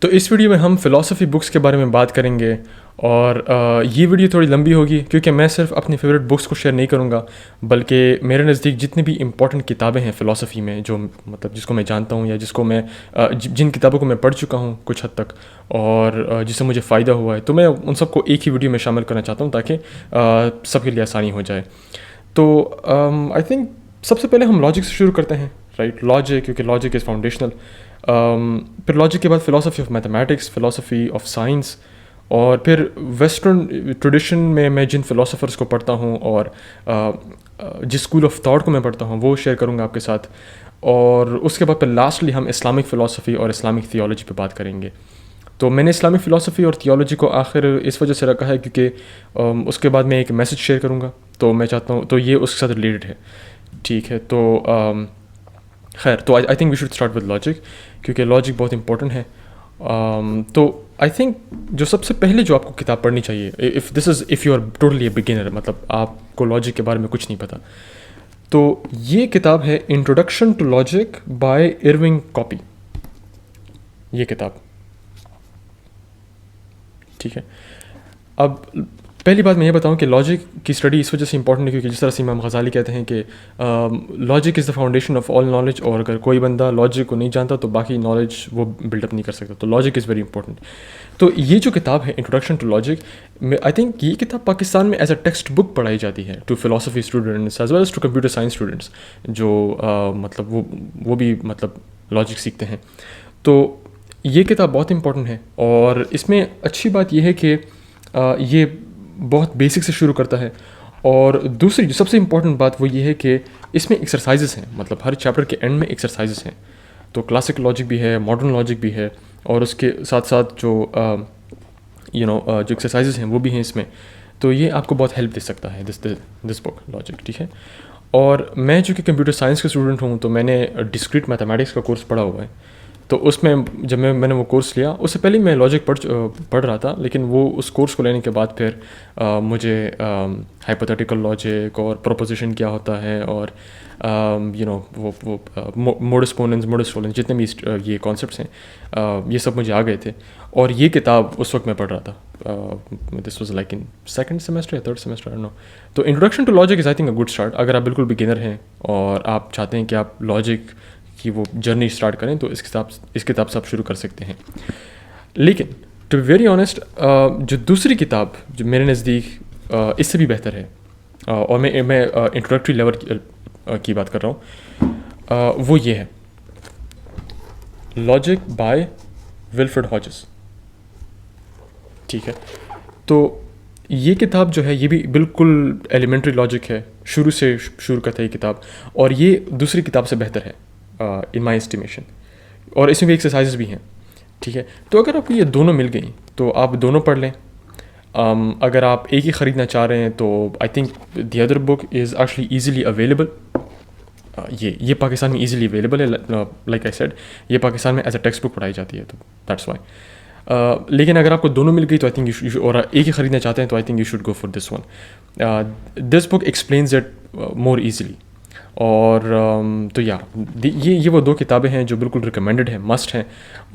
तो इस वीडियो में हम फ़िलासफ़ी बुक्स के बारे में बात करेंगे और ये वीडियो थोड़ी लंबी होगी क्योंकि मैं सिर्फ अपनी फ़ेवरेट बुक्स को शेयर नहीं करूँगा, बल्कि मेरे नज़दीक जितनी भी इम्पॉर्टेंट किताबें हैं फ़िलासफ़ी में, जो मतलब जिसको मैं जानता हूँ या जिसको मैं जिन किताबों को मैं पढ़ चुका हूँ कुछ हद तक और जिससे मुझे फ़ायदा हुआ है, तो मैं उन सबको एक ही वीडियो में शामिल करना चाहता हूँ ताकि सबके लिए आसानी हो जाए। तो आई थिंक सबसे पहले हम लॉजिक से शुरू करते हैं, राइट। लॉजिक, क्योंकि लॉजिक इज़ फाउंडेशनल। फिर लॉजिक के बाद philosophy of mathematics, philosophy of science, और फिर वेस्टर्न ट्रेडिशन में मैं जिन फ़िलासफ़र्स को पढ़ता हूँ और जिस स्कूल ऑफ थॉट को मैं पढ़ता हूँ वो शेयर करूँगा आपके साथ। और उसके बाद फिर लास्टली हम इस्लामिक फ़िलासफ़ी और इस्लामिक थियोलॉजी पे बात करेंगे। तो मैंने इस्लामिक फ़िलासफ़ी और थियोलॉजी को आखिर इस वजह से रखा है क्योंकि उसके बाद मैं एक मैसेज शेयर करूँगा, तो मैं चाहता हूँ, तो ये उसके साथ रिलेटेड है, ठीक है। तो खैर, तो I think we should start with logic क्योंकि लॉजिक बहुत इंपॉर्टेंट है। तो आई थिंक जो सबसे पहले जो आपको किताब पढ़नी चाहिए, if you are totally a beginner, मतलब आपको लॉजिक के बारे में कुछ नहीं पता, तो ये किताब है introduction to logic by Irving Copi. ये किताब, ठीक है। अब पहली बात मैं ये बताऊं कि लॉजिक की स्टडी इस वजह से इंपॉर्टेंट है क्योंकि जिस तरह से इमाम गज़ाली कहते हैं कि logic is the foundation of all knowledge, और अगर कोई बंदा लॉजिक को नहीं जानता तो बाकी नॉलेज वो बिल्डअप नहीं कर सकता, तो लॉजिक इज़ वेरी इंपॉर्टेंट। तो ये जो किताब है introduction to logic, I think ये किताब पाकिस्तान में एज अ टेक्स्ट बुक पढ़ाई जाती है to philosophy students as well as to computer science students जो मतलब वो भी मतलब लॉजिक सीखते हैं। तो ये किताब बहुत इंपॉर्टेंट है और इसमें अच्छी बात यह है कि ये बहुत बेसिक से शुरू करता है, और दूसरी जो सबसे इम्पॉर्टेंट बात वो ये है कि इसमें एक्सरसाइजेस हैं, मतलब हर चैप्टर के एंड में एक्सरसाइजेस हैं। तो क्लासिक लॉजिक भी है, मॉडर्न लॉजिक भी है, और उसके साथ साथ जो जो एक्सरसाइजेस हैं वो भी हैं इसमें। तो ये आपको बहुत हेल्प दे सकता है दिस बुक लॉजिक, ठीक है। और मैं चूँकि कंप्यूटर साइंस का स्टूडेंट हूँ तो मैंने डिस्क्रीट मैथमेटिक्स का कोर्स पढ़ा हुआ है। तो उसमें जब मैंने वो कोर्स लिया, उससे पहले मैं लॉजिक पढ़ रहा था, लेकिन वो उस कोर्स को लेने के बाद फिर मुझे हाइपोथेटिकल लॉजिक और प्रोपोजिशन क्या होता है और वो मोडस पोनेंस, मोडस टोलेंस, जितने भी ये कॉन्सेप्ट्स हैं ये सब मुझे आ गए थे। और ये किताब उस वक्त मैं पढ़ रहा था, this was like in second semester या third semester, I don't know. तो introduction to logic is I think a good start. अगर आप बिल्कुल बिगिनर हैं और आप चाहते हैं कि आप लॉजिक कि वो जर्नी स्टार्ट करें, तो इस किताब से आप शुरू कर सकते हैं। लेकिन टू बी वेरी ऑनेस्ट, जो दूसरी किताब जो मेरे नज़दीक इससे भी बेहतर है, और मैं इंट्रोडक्टरी लेवल की बात कर रहा हूँ, वो ये है लॉजिक बाय विल्फ्रेड हॉजेस, ठीक है। तो ये किताब जो है ये भी बिल्कुल एलिमेंट्री लॉजिक है, शुरू से शुरू करता है ये किताब, और ये दूसरी किताब से बेहतर है इन माई एस्टिमेशन, और इसमें भी एक्सरसाइजेस भी हैं, ठीक है। तो अगर आपको ये दोनों मिल गई तो आप दोनों पढ़ लें। अगर आप एक ही ख़रीदना चाह रहे हैं तो I think the other book is actually easily available. ये पाकिस्तान में ईजिली अवेलेबल है, लाइक आई सेड, ये पाकिस्तान में एज अ टेक्स्ट बुक पढ़ाई जाती है, तो दैट्स वाई। लेकिन अगर आपको दोनों मिल गई तो आई थिंक और एक ही ख़रीदना चाहते हैं तो I think you should go for this one. This book explains it more easily. और तो ये वो दो किताबें हैं जो बिल्कुल रिकमेंडेड हैं, मस्ट हैं।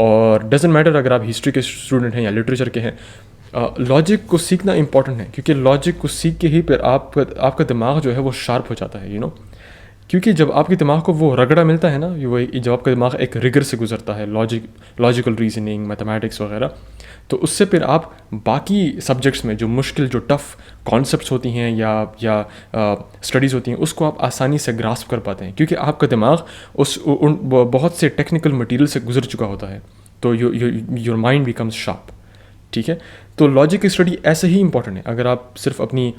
और डजेंट मैटर अगर आप हिस्ट्री के स्टूडेंट हैं या लिटरेचर के हैं, लॉजिक को सीखना इंपॉर्टेंट है क्योंकि लॉजिक को सीख के ही फिर आपका दिमाग जो है वो शार्प हो जाता है, क्योंकि जब आपके दिमाग को वो रगड़ा मिलता है ना, वो जब आपका दिमाग एक रिगर से गुजरता है, लॉजिकल रीजनिंग, मैथमेटिक्स वगैरह, तो उससे फिर आप बाकी सब्जेक्ट्स में जो मुश्किल, जो टफ़ कॉन्सेप्ट्स होती हैं या स्टडीज़ होती हैं, उसको आप आसानी से ग्रास्प कर पाते हैं क्योंकि आपका दिमाग बहुत से टेक्निकल मटेरियल से गुजर चुका होता है। तो योर माइंड बिकम्स शार्प, ठीक है। तो लॉजिक की स्टडी ऐसे ही इंपॉर्टेंट है। अगर आप सिर्फ अपनी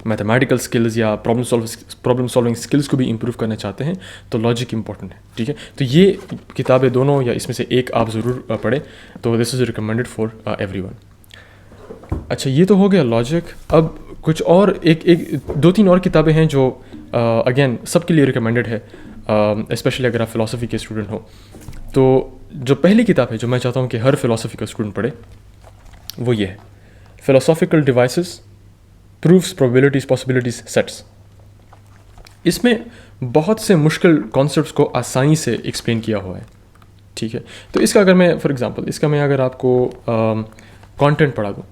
मैथमेटिकल स्किल्स या प्रॉब्लम सॉल्विंग स्किल्स को भी इम्प्रूव करना चाहते हैं तो लॉजिक इंपॉर्टेंट है, ठीक है। तो ये किताबें दोनों या इसमें से एक आप ज़रूर पढ़ें, तो this is recommended for everyone. अच्छा, ये तो हो गया लॉजिक। अब कुछ और दो तीन और किताबें हैं जो अगेन सबके लिए रिकमेंडेड है, स्पेशली अगर आप फ़िलासफ़ी के स्टूडेंट हो। तो जो पहली किताब है जो मैं चाहता हूँ कि हर फ़िलासफ़ी का स्टूडेंट पढ़े, वो ये है, philosophical devices, proofs, probabilities, possibilities, sets. इसमें बहुत से मुश्किल कॉन्सेप्ट्स को आसानी से एक्सप्लेन किया हुआ है, ठीक है। तो इसका अगर मैं फॉर एग्जांपल इसका मैं अगर आपको कंटेंट पढ़ा दूँ,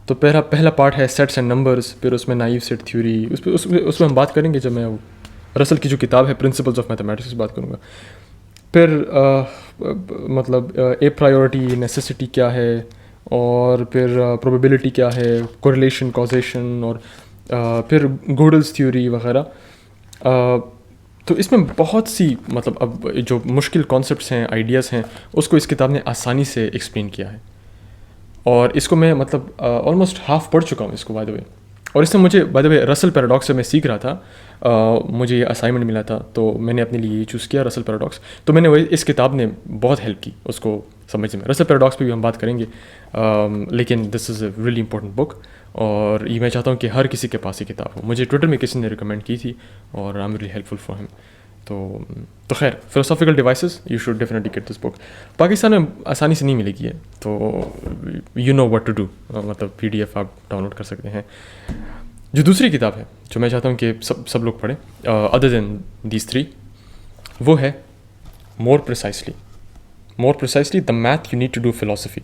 तो पहला पार्ट है सेट्स एंड नंबर्स, फिर उसमें नाइव सेट थ्योरी, उस पर हम बात करेंगे जब मैं रसल की जो किताब है प्रिंसिपल्स ऑफ मैथमेटिक्स की बात करूँगा। फिर मतलब ए प्रायोरिटी नेसेसिटी क्या है, और फिर प्रोबेबिलिटी क्या है, कोरिलेशन कॉजेशन, और फिर गोडल्स थ्योरी वगैरह। तो इसमें बहुत सी मतलब अब जो मुश्किल कॉन्सेप्ट्स हैं, आइडियाज़ हैं, उसको इस किताब ने आसानी से एक्सप्लेन किया है। और इसको मैं मतलब ऑलमोस्ट हाफ पढ़ चुका हूँ इसको बाय द वे। और इससे मुझे bye the way Russell paradox से मैं सीख रहा था, मुझे ये असाइनमेंट मिला था, तो मैंने अपने लिए ये चूज़ किया रसल पैराडॉक्स। तो मैंने वही इस किताब ने बहुत हेल्प की उसको समझने में। रसल पैराडॉक्स पे भी हम बात करेंगे, लेकिन this is a really important book, और ये मैं चाहता हूँ कि हर किसी के पास ये किताब हो। मुझे ट्विटर में किसी ने रिकमेंड की थी, और I am really helpful for him. तो खैर, philosophical devices you should definitely get this book. Pakistan में आसानी से नहीं मिलेगी है, तो you know what to do, मतलब PDF आप डाउनलोड कर सकते हैं। जो दूसरी किताब है जो मैं चाहता हूँ कि सब लोग पढ़ें अदर देन दीज 3, वो है more precisely the math you need to do philosophy.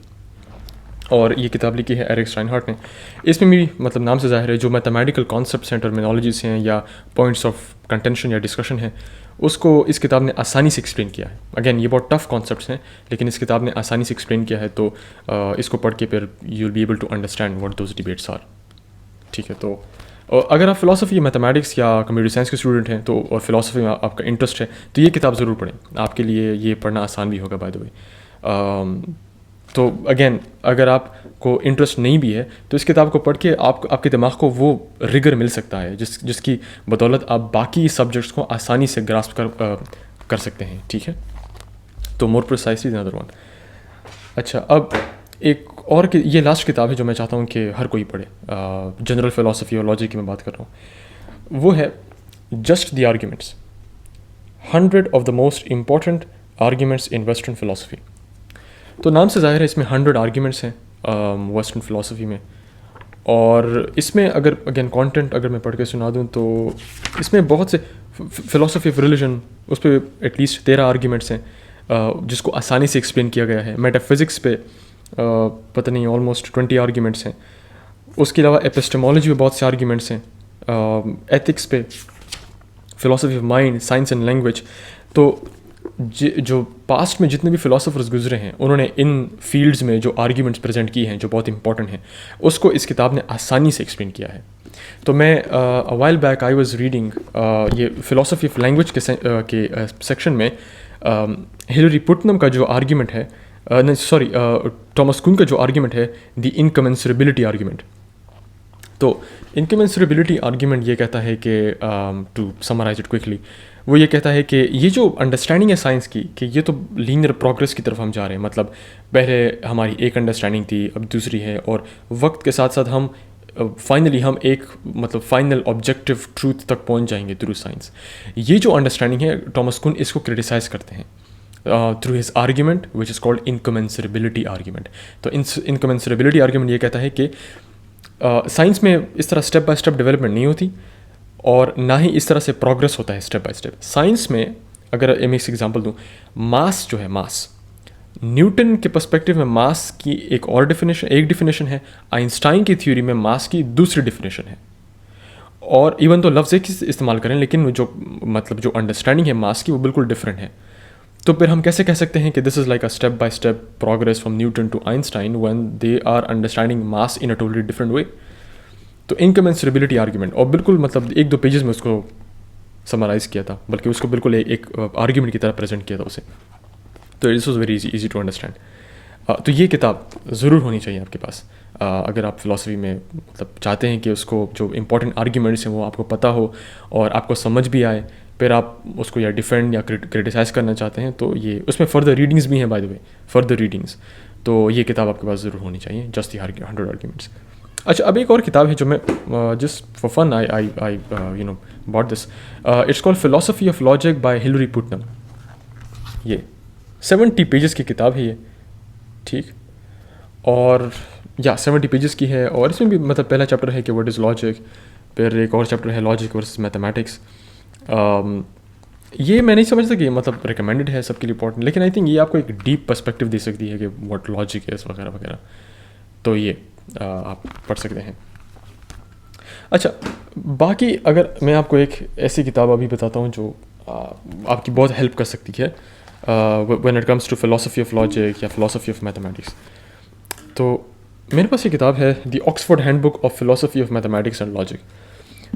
और ये किताब लिखी है एरिक स्टाइनहार्ट ने। इसमें भी मतलब नाम से ज़ाहिर है जो मैथमेटिकल कॉन्सेप्ट्स हैं, टर्मिनोलॉजीज़ हैं, या पॉइंट्स ऑफ कंटेंशन या डिस्कशन है, उसको इस किताब ने आसानी से एक्सप्लेन किया है। अगेन ये बहुत टफ कॉन्सेप्ट्स हैं, लेकिन इस किताब ने आसानी से एक्सप्लेन किया है, तो इसको पढ़ के फिर you will be able to understand what those debates are. ठीक है, तो अगर आप फिलोसफी, मैथमेटिक्स या कंप्यूटर साइंस के स्टूडेंट हैं, तो और फिलोसफी में आपका इंटरेस्ट है, तो ये किताब ज़रूर पढ़ें। आपके लिए ये पढ़ना आसान भी होगा बाय द वे। तो अगेन अगर आपको इंटरेस्ट नहीं भी है, तो इस किताब को पढ़ के आपके दिमाग को वो रिगर मिल सकता है जिसकी बदौलत आप बाकी सब्जेक्ट्स को आसानी से ग्रास्प कर सकते हैं। ठीक है, तो मोर प्रिसाइसली अनदर वन। अच्छा, अब एक और ये लास्ट किताब है जो मैं चाहता हूँ कि हर कोई पढ़े, जनरल फिलोसफी और लॉजिक की मैं बात कर रहा हूँ। वो है just the arguments, 100 of the most important arguments in western philosophy. तो नाम से ज़ाहिर है इसमें 100 आर्ग्यूमेंट्स हैं वेस्टर्न फ़िलासफ़ी में। और इसमें अगर अगेन कंटेंट अगर मैं पढ़ के सुना दूँ, तो इसमें बहुत से फ़िलासफ़ी ऑफ रिलीजन, उस पर एटलीस्ट 13 आर्ग्यूमेंट्स हैं जिसको आसानी से एक्सप्लेन किया गया है। मेटाफिज़िक्स पे पता नहीं ऑलमोस्ट 20 आर्ग्यूमेंट्स हैं। उसके अलावा एपिस्टेमोलॉजी में बहुत से आर्ग्यूमेंट्स हैं, एथिक्स पे, philosophy of mind, science and language. तो जो पास्ट में जितने भी फ़िलासफ़र्स गुजरे हैं, उन्होंने इन फील्ड्स में जो आर्ग्यूमेंट्स प्रेजेंट किए हैं जो बहुत इंपॉर्टेंट हैं, उसको इस किताब ने आसानी से एक्सप्लेन किया है। तो मैं a while back I was reading ये फ़िलासफ़ी ऑफ लैंग्वेज के सेक्शन में हिलरी पुटनम का जो आर्ग्यूमेंट है, टॉमस कुन का जो आर्ग्यूमेंट है, द इनकमेंसरेबिलिटी आर्ग्यूमेंट। तो इनकमेंसरेबिलिटी आर्ग्यूमेंट ये कहता है कि टू समराइज इट क्विकली, वो ये कहता है कि ये जो अंडरस्टैंडिंग है साइंस की, कि ये तो लीनियर प्रोग्रेस की तरफ हम जा रहे हैं। मतलब पहले हमारी एक अंडरस्टैंडिंग थी, अब दूसरी है, और वक्त के साथ साथ हम फाइनली हम एक मतलब फाइनल ऑब्जेक्टिव ट्रूथ तक पहुंच जाएंगे थ्रू साइंस। ये जो अंडरस्टैंडिंग है, टॉमस कुन इसको क्रिटिसाइज़ करते हैं through his argument which is called incommensurability argument. तो इनकमेंसरेबिलिटी आर्ग्यूमेंट ये कहता है कि साइंस में इस तरह स्टेप बाय स्टेप डेवलपमेंट नहीं होती, और ना ही इस तरह से प्रोग्रेस होता है स्टेप बाय स्टेप। साइंस में अगर मैं एक एग्जांपल दूं, मास जो है, मास न्यूटन के पर्सपेक्टिव में मास की एक डिफिनेशन है, आइंस्टाइन की थ्योरी में मास की दूसरी डिफिनेशन है। और इवन तो लफ्ज़ एक ही इस्तेमाल करें, लेकिन जो मतलब जो अंडरस्टैंडिंग है मास की, वो बिल्कुल डिफरेंट है। तो फिर हम कैसे कह सकते हैं कि this is like a step by step progress from Newton to Einstein when they are understanding mass in a totally different way. तो इनकमेंसरेबिलिटी आर्ग्यूमेंट, और बिल्कुल मतलब 1-2 पेजेस में उसको समराइज़ किया था, बल्कि उसको बिल्कुल एक आर्ग्यूमेंट की तरह प्रेजेंट किया था उसे। तो this was very easy to understand. तो ये किताब ज़रूर होनी चाहिए आपके पास अगर आप फ़िलासफ़ी में मतलब चाहते हैं कि उसको जो इंपॉर्टेंट आर्ग्यूमेंट्स हैं वो आपको पता हो और आपको समझ भी आए, फिर आप उसको या डिफेंड या क्रिटिसाइज़ करना चाहते हैं, तो ये उसमें फ़र्दर रीडिंग्स भी हैं bye the way, further readings. तो ये किताब आपके पास ज़रूर होनी चाहिए, जस्ट द 100 आर्ग्यूमेंट्स। अच्छा, अब एक और किताब है जो मैं just for fun I bought this, it's called philosophy of logic by Hilary Putnam. ये 70 पेजेस की किताब है ये, ठीक, और 70 पेजेस की है। और इसमें भी मतलब पहला चैप्टर है कि व्हाट इज़ लॉजिक, फिर एक और चैप्टर है लॉजिक वर्सेस मैथमेटिक्स, ये मैं नहीं समझता कि मतलब रिकमेंडेड है सबके लिए इम्पोर्टेंट, लेकिन आई थिंक ये आपको एक डीप पर्सपेक्टिव दे सकती है कि व्हाट लॉजिक है वगैरह वगैरह। तो ये आप पढ़ सकते हैं। अच्छा, बाकी अगर मैं आपको एक ऐसी किताब अभी बताता हूँ जो आपकी बहुत हेल्प कर सकती है when it comes to philosophy of logic या फिलोसफी ऑफ मैथमेटिक्स। तो मेरे पास ये किताब है the Oxford handbook of philosophy of mathematics and logic.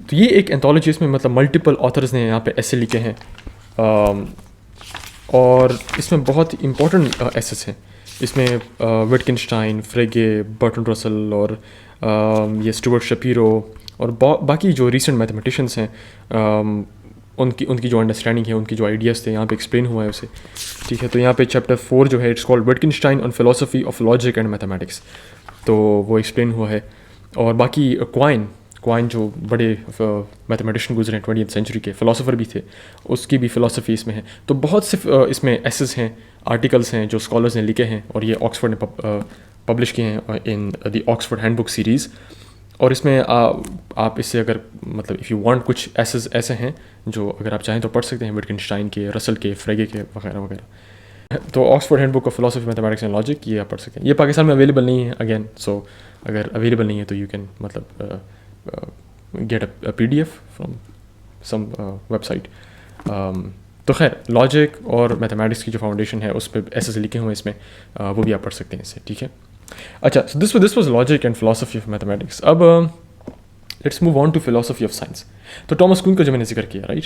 तो ये एक एंथोलॉजी, इसमें मतलब मल्टीपल ऑथर्स ने यहाँ पे ऐसे लिखे हैं और इसमें बहुत इंपॉर्टेंट एसेस हैं। इसमें विटकिंस्टाइन, फ्रेगे, बर्टन रसल और ये स्टुअर्ट शपीरो और बाकी जो रीसेंट मैथमेटिशियंस हैं उनकी जो अंडरस्टैंडिंग है, उनकी जो आइडियाज़ थे यहाँ पे एक्सप्लेन हुआ है उसे। ठीक है, तो यहाँ पे चैप्टर 4 जो है it's called Wittgenstein on philosophy of logic and mathematics, तो वो एक्सप्लेन हुआ है। और बाकी क्वाइन जो बड़े मैथमेटिशियन गुजरे हैं 20th सेंचुरी के, फ़िलासफ़र भी थे, उसकी भी फ़िलासफ़ी इसमें है। तो बहुत से इसमें एसेस हैं, आर्टिकल्स हैं जो स्कॉलर्स ने लिखे हैं और ये ऑक्सफोर्ड ने पब्लिश किए हैं in the Oxford handbook series. और इसमें आप इससे अगर मतलब इफ़ यू वांट कुछ एसेस ऐसे हैं जो अगर आप चाहें तो पढ़ सकते हैं, विटकिंस्टाइन के, रसल के, फ्रेगे के वगैरह वगैरह। तो Oxford handbook of philosophy mathematics and logic ये आप पढ़ सकते हैं। ये पाकिस्तान में अवेलेबल नहीं है अगेन, सो अगर अवेलेबल नहीं है तो यू कैन मतलब get a PDF from some website. तो खैर लॉजिक और मैथमेटिक्स की जो फाउंडेशन है उस पर एसेस लिखे हुए हैं इसमें, वो भी आप पढ़ सकते हैं इससे। ठीक है, अच्छा, so this was logic and philosophy of mathematics. अब let's move on to philosophy of science. तो टॉमस कुन का जो मैंने जिक्र किया, राइट,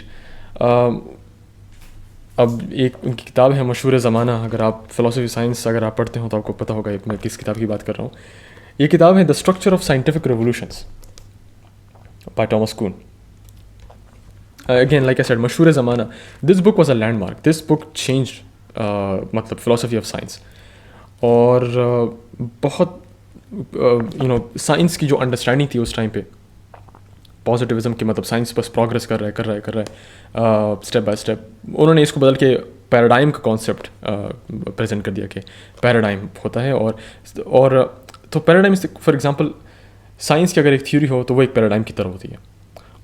अब एक उनकी किताब है मशहूर ज़माना। अगर आप फिलोसफी साइंस अगर आप पढ़ते हो तो आपको पता होगा मैं किस किताब की बात कर रहा हूँ। ये किताब है the structure of scientific revolutions by Thomas Kuhn. Again, like I said, मशहूर ज़माना. This book was a landmark. This book changed मतलब philosophy of science. और बहुत साइंस की जो अंडरस्टैंडिंग थी उस टाइम पे, पॉजिटिविज्म की, मतलब साइंस बस प्रोग्रेस कर रहा है स्टेप बाय स्टेप। उन्होंने इसको बदल के पैराडाइम का कॉन्सेप्ट प्रेजेंट कर दिया कि पैराडाइम होता है। और तो पैराडाइम फॉर एग्जांपल साइंस की अगर एक थ्योरी हो तो वो एक पैराडाइम की तरह होती है,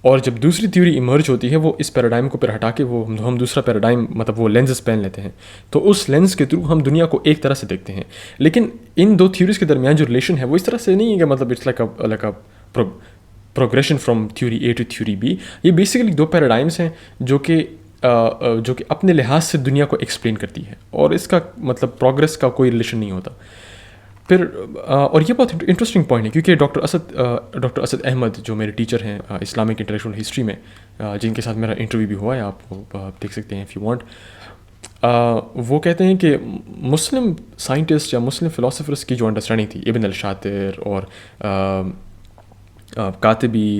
और जब दूसरी थ्योरी इमर्ज होती है वो इस पैराडाइम को फिर हटा के वो हम दूसरा पैराडाइम मतलब वो लेंसेज पहन लेते हैं, तो उस लेंस के थ्रू हम दुनिया को एक तरह से देखते हैं। लेकिन इन दो थ्योरीज के दरमियान जो रिलेशन है वो इस तरह से नहीं है कि मतलब it's like a progression from theory A to theory B. ये बेसिकली दो पैराडाइम्स हैं जो कि अपने लिहाज से दुनिया को एक्सप्लेन करती है, और इसका मतलब प्रोग्रेस का कोई रिलेशन नहीं होता। फिर और ये बहुत इंटरेस्टिंग पॉइंट है क्योंकि डॉक्टर असद अहमद जो मेरे टीचर हैं इस्लामिक इंटेलेक्चुअल हिस्ट्री में, जिनके साथ मेरा इंटरव्यू भी हुआ है, आप देख सकते हैं इफ़ यू वांट, वो कहते हैं कि मुस्लिम साइंटिस्ट या मुस्लिम फ़िलासफ़र्स की जो अंडरस्टैंडिंग थी, इब्न अल-शातिर और कातिबी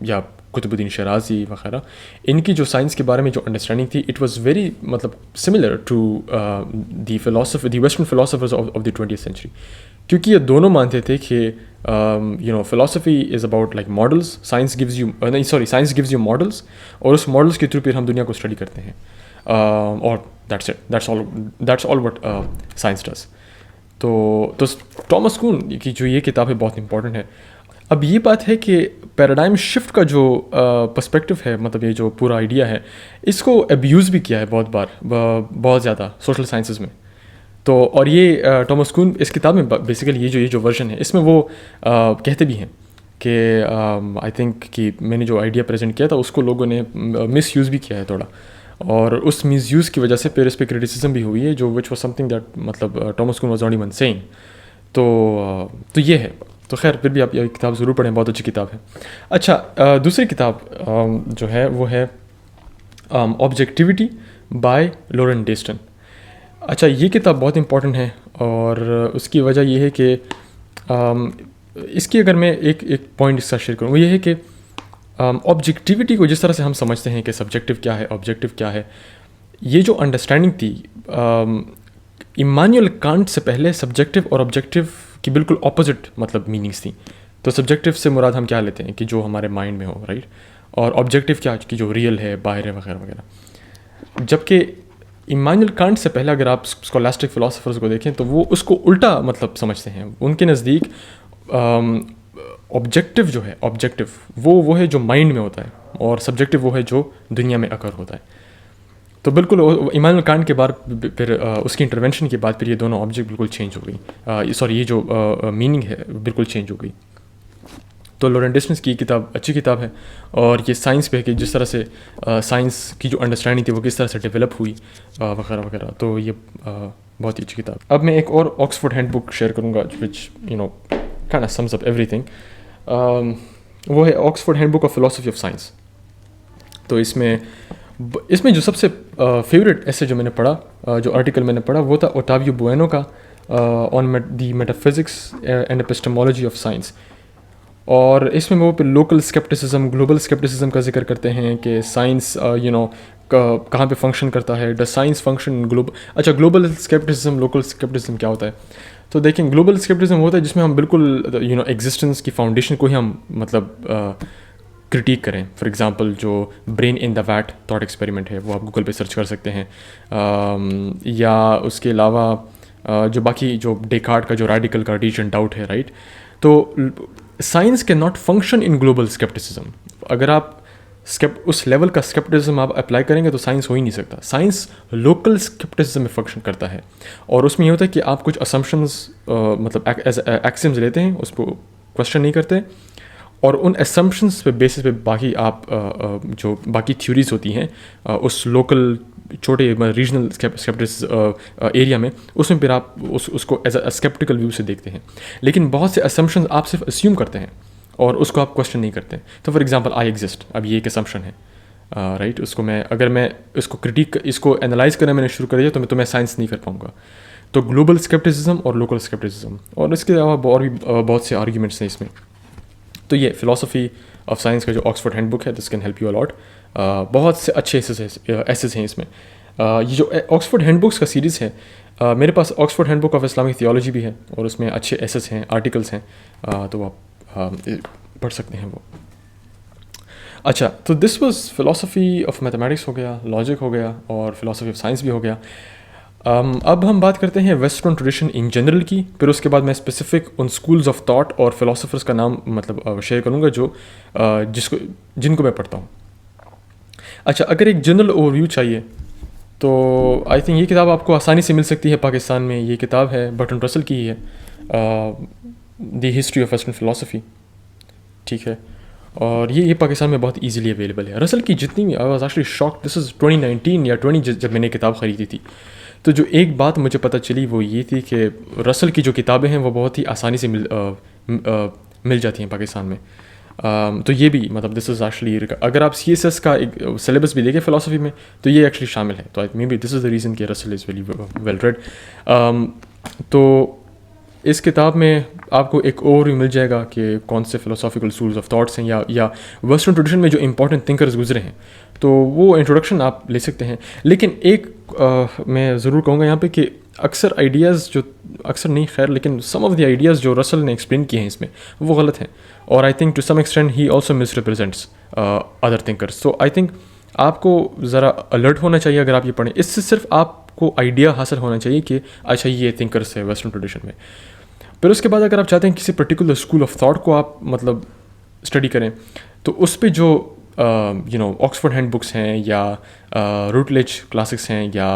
या कुतुबुद्दीन शराजी वगैरह, इनकी जो साइंस के बारे में जो अंडरस्टैंडिंग थी, इट वाज वेरी मतलब similar to the western philosophers of the 20th century, क्योंकि ये दोनों मानते थे कि philosophy is about like models, science gives you models, और उस मॉडल्स के थ्रू फिर हम दुनिया को स्टडी करते हैं, और that's all what science does. तो टॉमस कून की जो ये किताब है बहुत इंपॉर्टेंट है। अब ये बात है कि पैराडाइम शिफ्ट का जो पर्सपेक्टिव है, मतलब ये जो पूरा आइडिया है, इसको अब्यूज़ भी किया है बहुत ज़्यादा सोशल साइंसेज में। तो और ये टॉमस कून इस किताब में बेसिकली ये जो वर्जन है इसमें वो कहते भी हैं कि आई थिंक कि मैंने जो आइडिया प्रेजेंट किया था उसको लोगों ने मिस यूज़ भी किया है थोड़ा, और उस मिस यूज़ की वजह से फिर इस पर क्रिटिसिज्म भी हुई है, जो विच वॉज समथिंग दैट मतलब Thomas Kuhn was not even saying. तो ये है। तो खैर फिर भी आप ये किताब ज़रूर पढ़ें, बहुत अच्छी किताब है। अच्छा, दूसरी किताब जो है वो है ऑब्जेक्टिविटी बाय लॉरेंस डेस्टन। अच्छा, ये किताब बहुत इंपॉर्टेंट है, और उसकी वजह ये है कि इसकी अगर मैं एक पॉइंट इसका शेयर करूँ, वो ये है कि ऑब्जेक्टिविटी को जिस तरह से हम समझते हैं कि सब्जेक्टिव क्या है, ऑब्जेक्टिव क्या है, ये जो अंडरस्टैंडिंग थी इमानुएल कांट से पहले सब्जेक्टिव और ऑब्जेक्टिव की बिल्कुल ऑपोजिट मतलब मीनिंग्स थी। तो सब्जेक्टिव से मुराद हम क्या लेते हैं कि जो हमारे माइंड में हो, राइट, और ऑब्जेक्टिव क्या कि जो रियल है, बाहर है वगैरह वगैरह। जबकि इमानुएल कांट से पहले अगर आप स्कॉलास्टिक फिलोसफर्स को देखें तो वो उसको उल्टा मतलब समझते हैं। उनके नज़दीक ऑब्जेक्टिव वो है जो माइंड में होता है, और सब्जेक्टिव वो है जो दुनिया में अकर होता है। तो बिल्कुल इमानुएल कांट के बाद फिर उसकी इंटरवेंशन के बाद फिर ये दोनों ऑब्जेक्ट बिल्कुल चेंज हो गई, सॉरी ये जो मीनिंग है बिल्कुल चेंज हो गई। तो लॉरेंस डिस्टेंस की किताब अच्छी किताब है, और ये साइंस पे है कि जिस तरह से साइंस की जो अंडरस्टैंडिंग थी वो किस तरह से डेवलप हुई वगैरह वगैरह। तो ये बहुत ही अच्छी किताब। अब मैं एक और ऑक्सफोर्ड हैंड बुक शेयर करूँगा which you know kind of sums up everything. वो है Oxford hand book of philosophy of science. तो इसमें जो सबसे फेवरेट ऐसे जो मैंने पढ़ा, जो आर्टिकल मैंने पढ़ा वो था ओटावियो बुएनो का on the metaphysics and epistemology of science. और इसमें वो पे लोकल स्केप्टिसिज्म, ग्लोबल स्केप्टिसिज्म का जिक्र करते हैं कि साइंस कहाँ पे फंक्शन करता है, the science function global scepticism, local scepticism क्या होता है। तो देखें, ग्लोबल स्केप्टिसिज्म होता है जिसमें हम बिल्कुल एग्जिस्टेंस की फाउंडेशन को ही हम मतलब क्रिटिक करें। फॉर एग्जांपल जो brain in the vat thought experiment है वो आप गूगल पे सर्च कर सकते हैं, या उसके अलावा जो बाकी जो डेकार्ट का जो रेडिकल कार्टेशियन डाउट है, राइट। तो science can not function in global scepticism. अगर आप उस लेवल का स्केप्टिसिज्म आप अप्लाई करेंगे तो साइंस हो ही नहीं सकता। साइंस लोकल स्केप्टिसिज्म में फंक्शन करता है, और उसमें ये होता है कि आप कुछ असम्पशंस मतलब एज एक्सिम्स लेते हैं, उसको क्वेश्चन नहीं करते, और उन असम्पशंस पे बेसिस पे बाकी आप जो बाकी थ्योरीज होती हैं उस लोकल छोटे रीजनल स्केप्टिक्स एरिया में, उसमें फिर आप उसको एज अ स्केप्टिकल व्यू से देखते हैं। लेकिन बहुत से असम्पशंस आप सिर्फ अस्यूम करते हैं और उसको आप क्वेश्चन नहीं करते। तो फॉर एग्जांपल आई एग्जिस्ट, अब ये एक असम्पशन है, राइट। उसको अगर मैं इसको एनालाइज करना मैंने शुरू कर दिया तो मैं साइंस नहीं कर पाऊँगा। तो ग्लोबल स्केप्टिसिज्म और लोकल स्केप्टिसिज्म, और इसके अलावा और भी बहुत से आर्ग्यूमेंट्स हैं इसमें। तो ये फिलोसफी ऑफ साइंस का जो ऑक्सफोर्ड हैंड बुक है, this can help you a lot. बहुत से अच्छे एसेस हैं इसमें। ये जो ऑक्सफोर्ड हैंड बुक्स का सीरीज़ है, मेरे पास Oxford hand book of Islamic theology भी है, और उसमें अच्छे एसेस हैं, आर्टिकल्स हैं, तो आप पढ़ सकते हैं वो। अच्छा, तो this was philosophy of mathematics हो गया, लॉजिक हो गया, और फिलोसफी ऑफ साइंस भी हो गया। अब हम बात करते हैं वेस्टर्न ट्रेडिशन इन जनरल की, फिर उसके बाद मैं स्पेसिफिक उन स्कूल्स ऑफ थॉट और फिलोसफर्स का नाम मतलब शेयर करूँगा जो जिनको मैं पढ़ता हूँ। अच्छा, अगर एक जनरल ओवरव्यू चाहिए तो आई थिंक ये किताब आपको आसानी से मिल सकती है पाकिस्तान में। ये किताब है बर्टन रसल की ही है, the history of western philosophy, ठीक है। और ये पाकिस्तान में बहुत इजीली अवेलेबल है। रसल की जितनी भी, I was actually shocked, this is 2019 या 20 जब मैंने किताब ख़रीदी थी, तो जो एक बात मुझे पता चली वो ये थी कि रसल की जो किताबें हैं वो बहुत ही आसानी से मिल जाती हैं पाकिस्तान में। तो ये भी मतलब दिस इज़ एक्चुअली, अगर आप CSS का एक सिलेबस भी देखें फ़िलासफ़ी में तो ये एक्चुअली शामिल है। तो I may be this is the reason कि Russell is very well read. तो इस किताब में आपको एक ओवरव्यू मिल जाएगा कि कौन से फ़िलोसॉफिकल स्कूल्स ऑफ थॉट्स हैं या वेस्टर्न ट्रेडिशन में जो इंपॉर्टेंट थिंकर्स गुजरे हैं, तो वो इंट्रोडक्शन आप ले सकते हैं। लेकिन एक मैं ज़रूर कहूँगा यहाँ पे कि अक्सर आइडियाज़ जो अक्सर नहीं खैर लेकिन सम ऑफ द आइडियाज़ जो रसल ने एक्सप्लेन किए हैं इसमें वो गलत हैं, और I think to some extent he also misrepresents other thinkers. So I think आपको ज़रा अलर्ट होना चाहिए अगर आप ये पढ़ें। इससे सिर्फ आपको आइडिया हासिल होना चाहिए कि अच्छा ये थिंकर्स है वेस्टर्न ट्रेडिशन में। फिर उसके बाद अगर आप चाहते हैं किसी पर्टिकुलर स्कूल ऑफ थॉट को आप मतलब स्टडी करें, तो उस पर जो ऑक्सफोर्ड हैंड बुक्स हैं या रूटलेज क्लासिक्स हैं या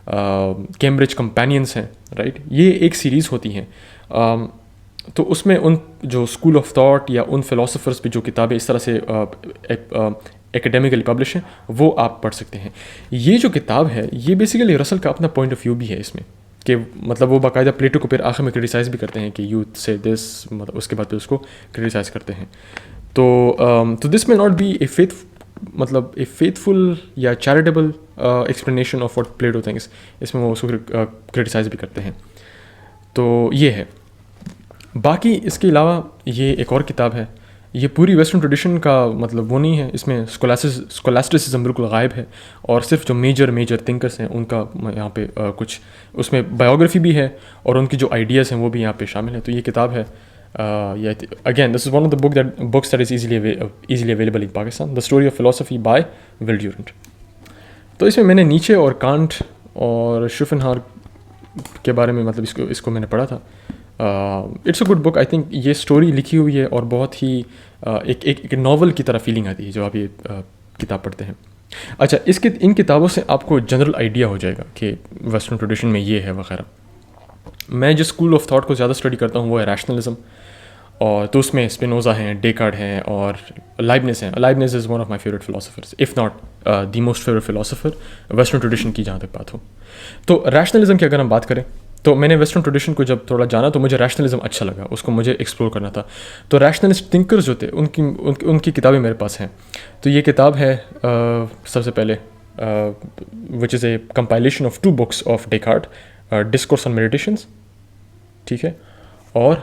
कैम्ब्रिज कंपेनियंस हैं, राइट, ये एक सीरीज़ होती हैं। तो उसमें उन जो स्कूल ऑफ थॉट या उन फिलोसफर्स पे जो किताबें इस तरह से एकेडमिकली पब्लिश हैं वो आप पढ़ सकते हैं। ये जो किताब है ये बेसिकली रसल का अपना पॉइंट ऑफ व्यू भी है इसमें, कि मतलब वो बाकायदा प्लेटो को फिर आखिर में क्रिटिसाइज़ भी करते हैं कि यूथ से दिस, मतलब उसके बाद फिर उसको क्रिटिसाइज़ करते हैं। तो this may not be a faithful या charitable explanation of what Plato thinks, इसमें वो उसको क्रिटिसाइज़ भी करते हैं। तो ये है। बाकी इसके अलावा ये एक और किताब है, ये पूरी वेस्टर्न ट्रेडिशन का मतलब वो नहीं है, इसमें स्कोलास्टिसिज्म बिल्कुल गायब है, और सिर्फ जो मेजर थिंकर्स हैं उनका यहाँ पे कुछ उसमें बायोग्राफी भी है और उनकी जो आइडियाज़ हैं वो भी यहाँ पे शामिल है। तो ये किताब है, again this is one of the books that is easily available in Pakistan, the story of philosophy by Will Durant. तो इसमें मैंने नीचे और कांट और शोपेनहावर के बारे में मतलब इसको मैंने पढ़ा था। It's a good book. I think ये स्टोरी लिखी हुई है और बहुत ही एक नॉवल की तरह फीलिंग आती है जब आप ये किताब पढ़ते हैं। अच्छा, इसके इन किताबों से आपको जनरल आइडिया हो जाएगा कि वेस्टर्न ट्रेडिशन में ये है वगैरह। मैं जिस स्कूल ऑफ थॉट को ज़्यादा स्टडी करता हूँ वो है रैशनलिज्म, और तो उसमें स्पिनोज़ा हैं, डेकार्ड हैं और लाइबनिस हैं। Leibniz is one of my favourite philosophers, if not the most favourite philosopher western tradition की जहाँ तक बात हो। तो रैशनलिज्म की अगर हम बात करें, तो मैंने वेस्टर्न ट्रेडिशन को जब थोड़ा जाना तो मुझे रैशनलिज्म अच्छा लगा, उसको मुझे एक्सप्लोर करना था। तो रैशनलिस्ट थिंकर्स जो थे उनकी किताबें मेरे पास हैं। तो ये किताब है सबसे पहले which is a compilation of 2 books of Descartes, discourse on meditations, ठीक है, और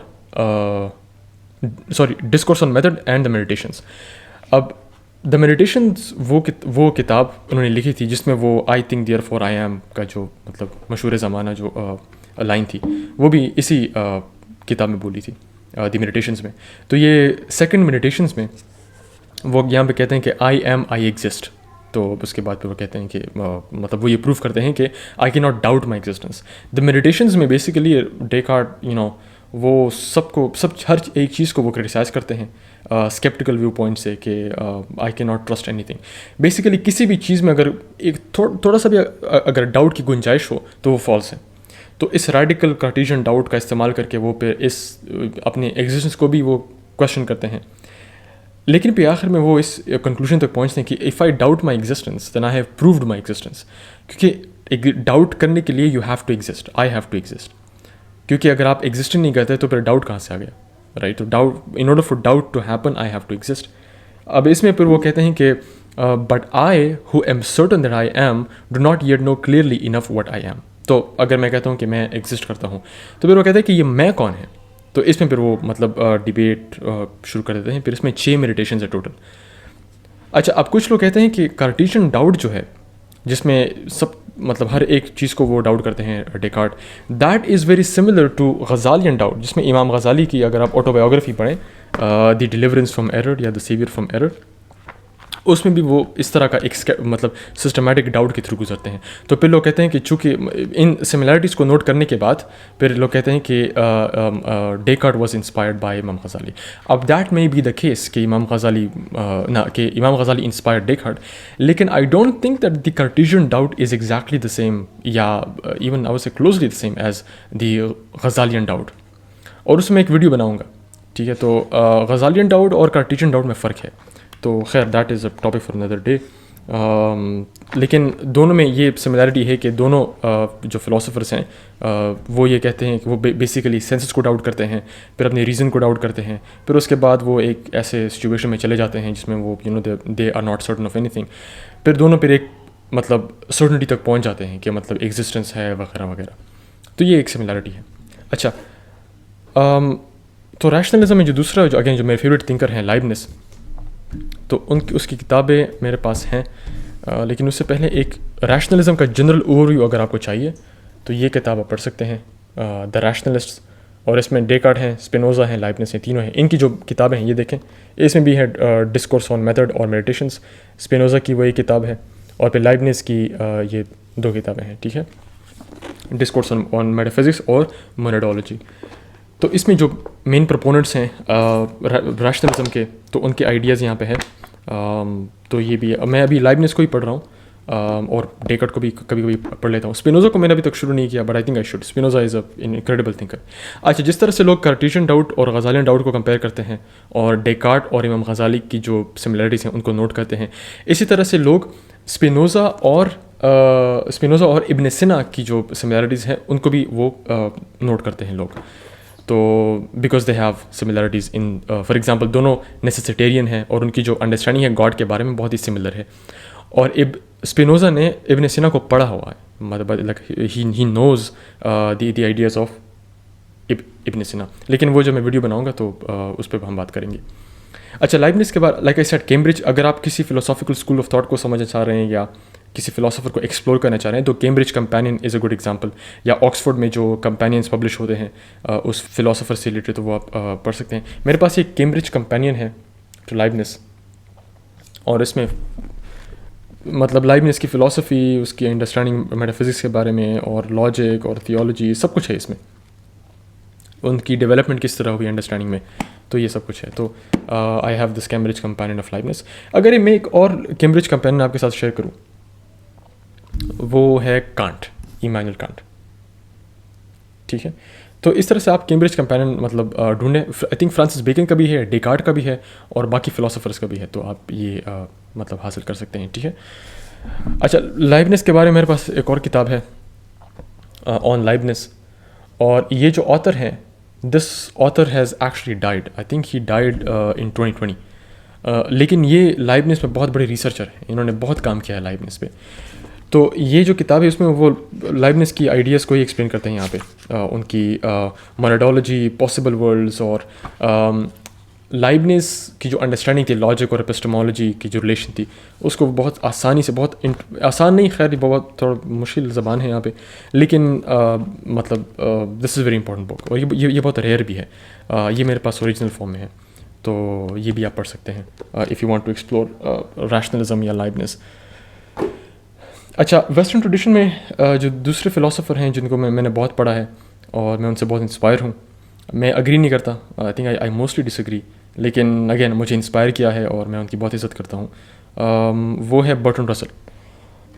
sorry, discourse on method and the meditations. अब द मेडिटेशंस वो किताब उन्होंने लिखी थी जिसमें वो I think therefore I am का जो मतलब मशहूर ज़माना जो लाइन थी वो भी इसी किताब में बोली थी, द मेडिटेशंस में। तो ये सेकंड मेडिटेशंस में वो यहाँ पे कहते हैं कि आई एम आई एग्जिस्ट। तो उसके बाद फिर वो कहते हैं कि मतलब वो ये प्रूव करते हैं कि I can not doubt my existence. The meditations में बेसिकली डेकार्ड वो सब हर एक चीज़ को वो क्रिटिसाइज़ करते हैं स्केप्टिकल व्यू पॉइंट से कि I can not trust anything. Basically किसी भी चीज़ में अगर एक थोड़ा सा भी अगर डाउट की गुंजाइश हो तो वो फॉल्स है। तो इस रेडिकल कार्टेशियन डाउट का इस्तेमाल करके वो फिर इस अपने एग्जिस्टेंस को भी वो क्वेश्चन करते हैं। लेकिन फिर आखिर में वो इस कंक्लूजन तक पहुंचते हैं कि if I doubt my existence then I have proved my existence. क्योंकि एक डाउट करने के लिए you have to exist, I have to exist. क्योंकि अगर आप एग्जिस्ट नहीं करते तो फिर डाउट कहाँ से आ गया, राइट? तो doubt, in order for doubt to happen I have to exist. अब इसमें फिर वो कहते हैं कि but I who am certain that I am do not yet know clearly enough what I am. तो अगर मैं कहता हूँ कि मैं एग्जिस्ट करता हूँ तो फिर वो कहते हैं कि ये मैं कौन है। तो इसमें फिर वो मतलब डिबेट शुरू कर देते हैं। फिर इसमें 6 मेडिटेशन है टोटल। अच्छा, अब कुछ लोग कहते हैं कि कार्टेशियन डाउट जो है जिसमें सब मतलब हर एक चीज़ को वो डाउट करते हैं Descartes, that is very similar to Ghazalian doubt, जिसमें इमाम गजाली की अगर आप ऑटोबायोग्राफी पढ़ें द डिलीवरेंस फ्रॉम एरर या द सेवियर फ्रॉम एरर, उसमें भी वो इस तरह का एक मतलब सिस्टमेटिक डाउट के थ्रू गुजरते हैं। तो फिर लोग कहते हैं कि चूँकि इन सिमिलैरिटीज़ को नोट करने के बाद फिर लोग कहते हैं कि Descartes was inspired by Imam Ghazali. अब that may be the case कि इमाम गजाली इंस्पायर्ड डेकार्ड, लेकिन I don't think that the Cartesian doubt is exactly the same या even I was so closely the same as the Ghazalian doubt. और उसमें एक video बनाऊँगा, ठीक है? तो गजालियन डाउट और कार्टेशियन डाउट में फ़र्क है। तो खैर that is a topic for another day. लेकिन दोनों में ये सिमिलैरिटी है कि दोनों जो फिलोसोफर्स हैं वो ये कहते हैं कि वो बेसिकली सेंसेस को डाउट करते हैं, फिर अपने रीज़न को डाउट करते हैं, फिर उसके बाद वो एक ऐसे सिचुएशन में चले जाते हैं जिसमें वो they are not certain of anything. फिर दोनों फिर एक मतलब सर्टनिटी तक पहुंच जाते हैं कि मतलब एग्जिस्टेंस है वगैरह वगैरह। तो ये एक सिमिलैरिटी है। अच्छा, तो रैशनलिज्म में जो दूसरा जो अगेन जो मेरे फेवरेट थिंकर हैं लाइबनिस, तो उसकी किताबें मेरे पास हैं। लेकिन उससे पहले एक रैशनलिज्म का जनरल ओवरव्यू अगर आपको चाहिए तो ये किताब आप पढ़ सकते हैं, द रैशनलिस्ट्स। और इसमें डेकार्ड हैं, स्पिनोज़ा हैं, लाइबनिस हैं, तीनों हैं। इनकी जो किताबें हैं ये देखें, इसमें भी है डिस्कोर्स ऑन मेथड और मेडिटेशंस। स्पिनोज़ा की वही किताब है और फिर लाइबनिस की ये 2 किताबें हैं, ठीक है, डिस्कोर्स ऑन मेटाफिजिक्स और मोनोडोलॉजी। तो इसमें जो मेन प्रोपोनेंट्स हैं रैशनलिज्म के, तो उनके आइडियाज़ यहाँ पे हैं। तो ये भी है। मैं अभी लाइबनिस को ही पढ़ रहा हूँ और डेकार्ड को भी कभी कभी पढ़ लेता हूँ। स्पिनोज़ा को मैंने अभी तक शुरू नहीं किया, but I think I should. Spinoza is an incredible thinker. अच्छा, जिस तरह से लोग कार्टेशियन डाउट और गजालियन डाउट को कंपेयर करते हैं और डेकार्ड और इमाम गजाली की जो सिमिलरिटीज़ हैं उनको नोट करते हैं, इसी तरह से लोग स्पिनोज़ा और इब्न सिना की जो सिमिलरिटीज़ हैं उनको भी वो नोट करते हैं लोग। तो because they have similarities in, for example दोनों नेसेसिटेरियन हैं और उनकी जो अंडरस्टैंडिंग है गॉड के बारे में बहुत ही सिमिलर है। और स्पिनोज़ा ने इब्न सिना को पढ़ा हुआ है, मतलब like he knows the ideas of Ibn Sina. लेकिन वो जो मैं वीडियो बनाऊंगा तो उस पर हम बात करेंगे। अच्छा, लाइबनिस के बाद लाइक आई सेड कैम्ब्रिज, अगर आप किसी फिलोसॉफिकल स्कूल ऑफ थॉट को समझना चाह रहे हैं या किसी फिलोसोफर को एक्सप्लोर करना चाह रहे हैं तो Cambridge companion is a good example. या ऑक्सफोर्ड में जो कंपेनियंस पब्लिश होते हैं उस फिलोसोफर से रिलेटेड, तो वो आप पढ़ सकते हैं। मेरे पास एक कैम्ब्रिज कंपेनियन है टू लाइबनिस, और इसमें मतलब लाइबनिस की फ़िलासफ़ी, उसकी अंडरस्टैंडिंग मेटाफिज़िक्स के बारे में और लॉजिक और थियोलॉजी सब कुछ है इसमें, उनकी डेवलपमेंट किस तरह हुई अंडरस्टैंडिंग में। तो ये सब कुछ है। तो I have this Cambridge companion of Leibniz. अगर मैं एक और कैम्ब्रिज कंपेनियन आपके साथ शेयर करूँ, वो है कांट, इमैनुअल कांट। ठीक है, तो इस तरह से आप कैम्ब्रिज कंपेनियन मतलब ढूंढें। आई थिंक फ्रांसिस बेकन का भी है, डेकार्ट का भी है, और बाकी फ़िलासफ़र्स का भी है, तो आप ये मतलब हासिल कर सकते हैं। ठीक है, अच्छा, लाइबनिज के बारे में मेरे पास एक और किताब है ऑन लाइबनिज, और ये जो ऑथर हैं, this author has actually died, I think he died in 2020। लेकिन ये लाइबनिज में बहुत बड़े रिसर्चर हैं, इन्होंने बहुत काम किया है लाइबनिज पे। तो ये जो किताब है उसमें वो लाइबनिज की आइडियाज़ को ही एक्सप्लेन करते हैं यहाँ पे, उनकी मोनोडोलॉजी, पॉसिबल वर्ल्ड्स, और लाइबनिज की जो अंडरस्टैंडिंग थी लॉजिक और एपिस्टेमोलॉजी की जो रिलेशन थी, उसको बहुत आसानी से, बहुत आसान नहीं, खैर बहुत थोड़ा मुश्किल ज़बान है यहाँ पे, लेकिन मतलब this is very important book, और ये बहुत रेयर भी है। ये मेरे पास ओरिजिनल फॉर्म में है, तो ये भी आप पढ़ सकते हैं if you want to explore rationalism या लाइबनिज। अच्छा, वेस्टर्न ट्रेडिशन में जो दूसरे फ़िलासफ़र हैं जिनको मैंने बहुत पढ़ा है और मैं उनसे बहुत इंस्पायर हूँ, मैं अग्री नहीं करता, आई थिंक आई मोस्टली डिसएग्री, लेकिन अगेन मुझे इंस्पायर किया है और मैं उनकी बहुत इज़्ज़त करता हूँ। वो है बर्ट्रैंड रसल।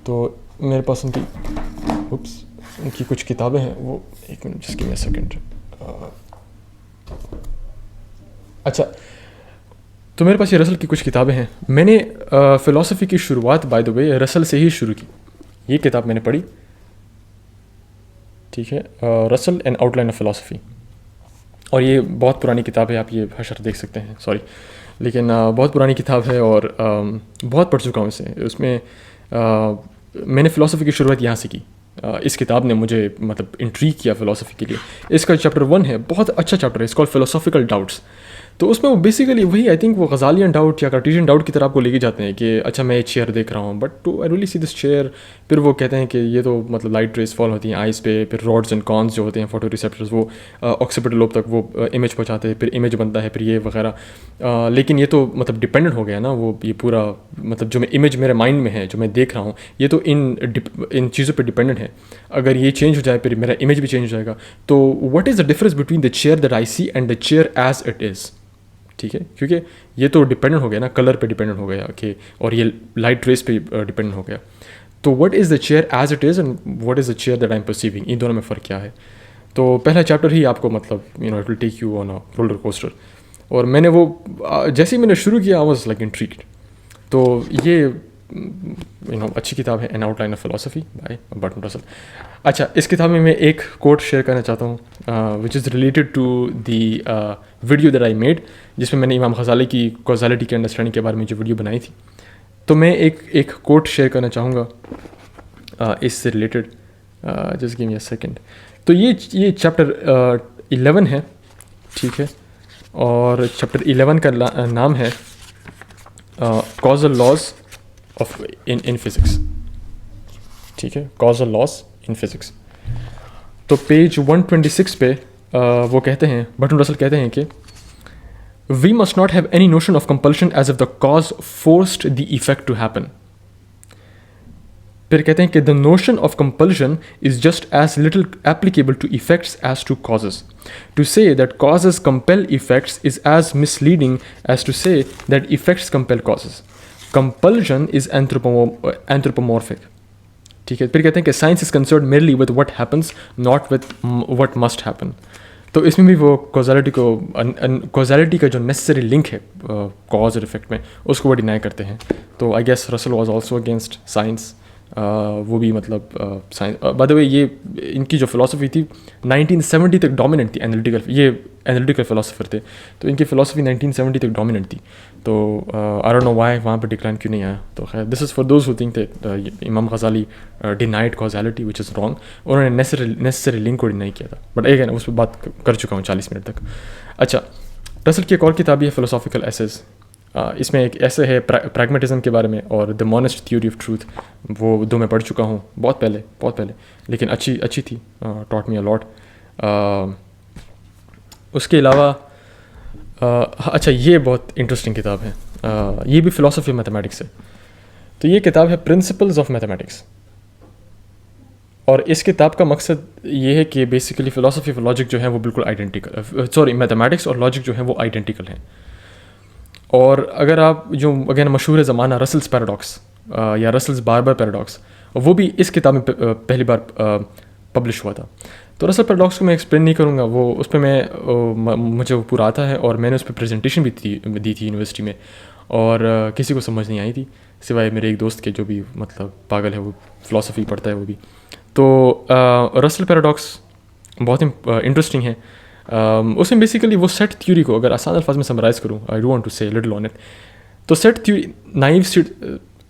तो मेरे पास उनकी कुछ किताबें हैं, वो एक minute, just give me a second. अच्छा, तो मेरे पास ये रसल की कुछ किताबें हैं। मैंने फ़िलासफ़ी की शुरुआत बाय द वे रसल से ही शुरू की। ये किताब मैंने पढ़ी, ठीक है, Russell N outline of philosophy, और ये बहुत पुरानी किताब है, आप ये हशर देख सकते हैं, सॉरी, लेकिन बहुत पुरानी किताब है और बहुत पढ़ चुका हूँ इसे। उसमें मैंने फ़िलासफ़ी की शुरुआत यहाँ से की। इस किताब ने मुझे मतलब इंट्रीग किया फ़िलासफ़ी के लिए। इसका चैप्टर 1 है, बहुत अच्छा चैप्टर है, इसका फ़िलासॉफिकल डाउट्स। तो उसमें वो बेसिकली वही, आई थिंक वो गज़ालियन डाउट या कार्टेशियन डाउट की तरह आपको लेके जाते हैं कि अच्छा मैं एक चेयर देख रहा हूँ, but do I really see this chair, फिर वो कहते हैं कि ये तो मतलब लाइट रेस फॉल होती हैं आइस पे, फिर रॉड्स एंड कॉन्स जो होते हैं फोटो रिसेप्टर्स, वो ऑक्सीपिटल लोब तक वो इमेज पहुँचाते हैं, फिर इमेज बनता है, फिर ये वगैरह। लेकिन ये तो मतलब डिपेंडेंट हो गया ना, वो ये पूरा मतलब जो मैं इमेज मेरे माइंड में है, जो मैं देख रहा हूँ, ये तो इन चीज़ों पर डिपेंडेंट है। अगर ये चेंज हो जाए फिर मेरा इमेज भी चेंज हो जाएगा। तो what is the difference between the chair that I see and the chair as it is? ठीक है, क्योंकि ये तो डिपेंडेंट हो गया ना, कलर पे डिपेंडेंट हो गया कि, और ये लाइट रेस पे डिपेंडेंट हो गया। तो what is the chair as it is and what is the chair that I am perceiving, इन दोनों में फ़र्क क्या है? तो पहला चैप्टर ही आपको मतलब it will take you on a roller coaster, और मैंने वो जैसे ही मैंने शुरू किया आई वाज लाइक इंट्रिग्ड। तो ये अच्छी किताब है, an outline of philosophy by Bertrand Russell. अच्छा, इस किताब में मैं एक कोट शेयर करना चाहता हूँ which is related to the video that I made, जिसमें मैंने इमाम गज़ाली की कॉज़ालिटी के अंडरस्टैंडिंग के बारे में जो वीडियो बनाई थी। तो मैं एक कोट शेयर करना चाहूँगा इससे related, just give me a second. तो ये चैप्टर 11 है, ठीक है, और चैप्टर 11 का नाम है causal laws of in physics, ठीक है, कॉजल लॉज इन फिज़िक्स। तो पेज 126 पे वो कहते हैं, बर्ट्रैंड रसल कहते हैं कि we must not have any notion of compulsion as if the cause forced the effect to happen. फिर कहते हैं कि the notion of compulsion is just as little applicable to effects as to causes. To say that causes compel effects is as misleading as to say that effects compel causes. Compulsion is anthropomorphic, ठीक है। फिर कहते हैं कि science is concern merely with what happens, not with what must happen. तो इसमें भी वो कॉज़ैलिटी का जो नेसेसरी लिंक है कॉज और इफेक्ट में, उसको वो डिनाई करते हैं। तो I guess Russell was also against science. वो भी मतलब साइंस, बाय द वे ये इनकी जो फ़िलासफ़ी थी 1970 तक डोमिनेंट थी। एनालिटिकल फ़िलासफ़र थे, तो इनकी फ़िलासफ़ी 1970 तक डोमिनेंट थी। तो आई डोंट नो व्हाई वहाँ पर डिक्लाइन क्यों नहीं आया। तो खैर, this is for those who think that Imam Ghazali denied causality, which is wrong. उन्होंने नेसेसरी लिंक को डिनाई किया था, बट अगेन उस पर बात कर चुका हूँ 40 मिनट तक। अच्छा, रसल की एक और किताब है फ़िलोसॉफिकल एसेज। इसमें एक ऐसे है प्रैग्मेटिज्म के बारे में और द मॉनेस्ट थ्योरी ऑफ ट्रूथ, वो दो मैं पढ़ चुका हूँ बहुत पहले, लेकिन अच्छी थी, टॉट मी अ लॉट। उसके अलावा अच्छा, ये बहुत इंटरेस्टिंग किताब है, ये भी फ़िलासफ़ी ऑफ मैथमेटिक्स है। तो ये किताब है प्रिंसिपल्स ऑफ मैथमेटिक्स, और इस किताब का मकसद ये है कि बेसिकली फ़िलासफ़ी ऑफ लॉजिक जो है वो बिल्कुल आइडेंटिकल, सॉरी मैथमेटिक्स और लॉजिक जो है वो आइडेंटिकल हैं। और अगर आप जो अगेन मशहूर ज़माना रसल्स पैराडॉक्स या रसल्स बार्बर पैराडॉक्स, वो भी इस किताब में पहली बार पब्लिश हुआ था। तो रसल पैराडॉक्स को मैं एक्सप्लेन नहीं करूँगा, वो उस पर मुझे वो पूरा आता है और मैंने उस पर प्रेजेंटेशन भी दी थी यूनिवर्सिटी में, और किसी को समझ नहीं आई थी सिवाय मेरे एक दोस्त के जो भी मतलब पागल है, वो फ़िलासफ़ी पढ़ता है वो भी। तो रसल पैराडॉक्स बहुत इंटरेस्टिंग है। उसमें बेसिकली वो सेट थ्योरी को अगर आसान अल्फाज में समराइज़ करूँ, आई डोंट वांट टू से लिटिल ऑन इट, तो set theory naive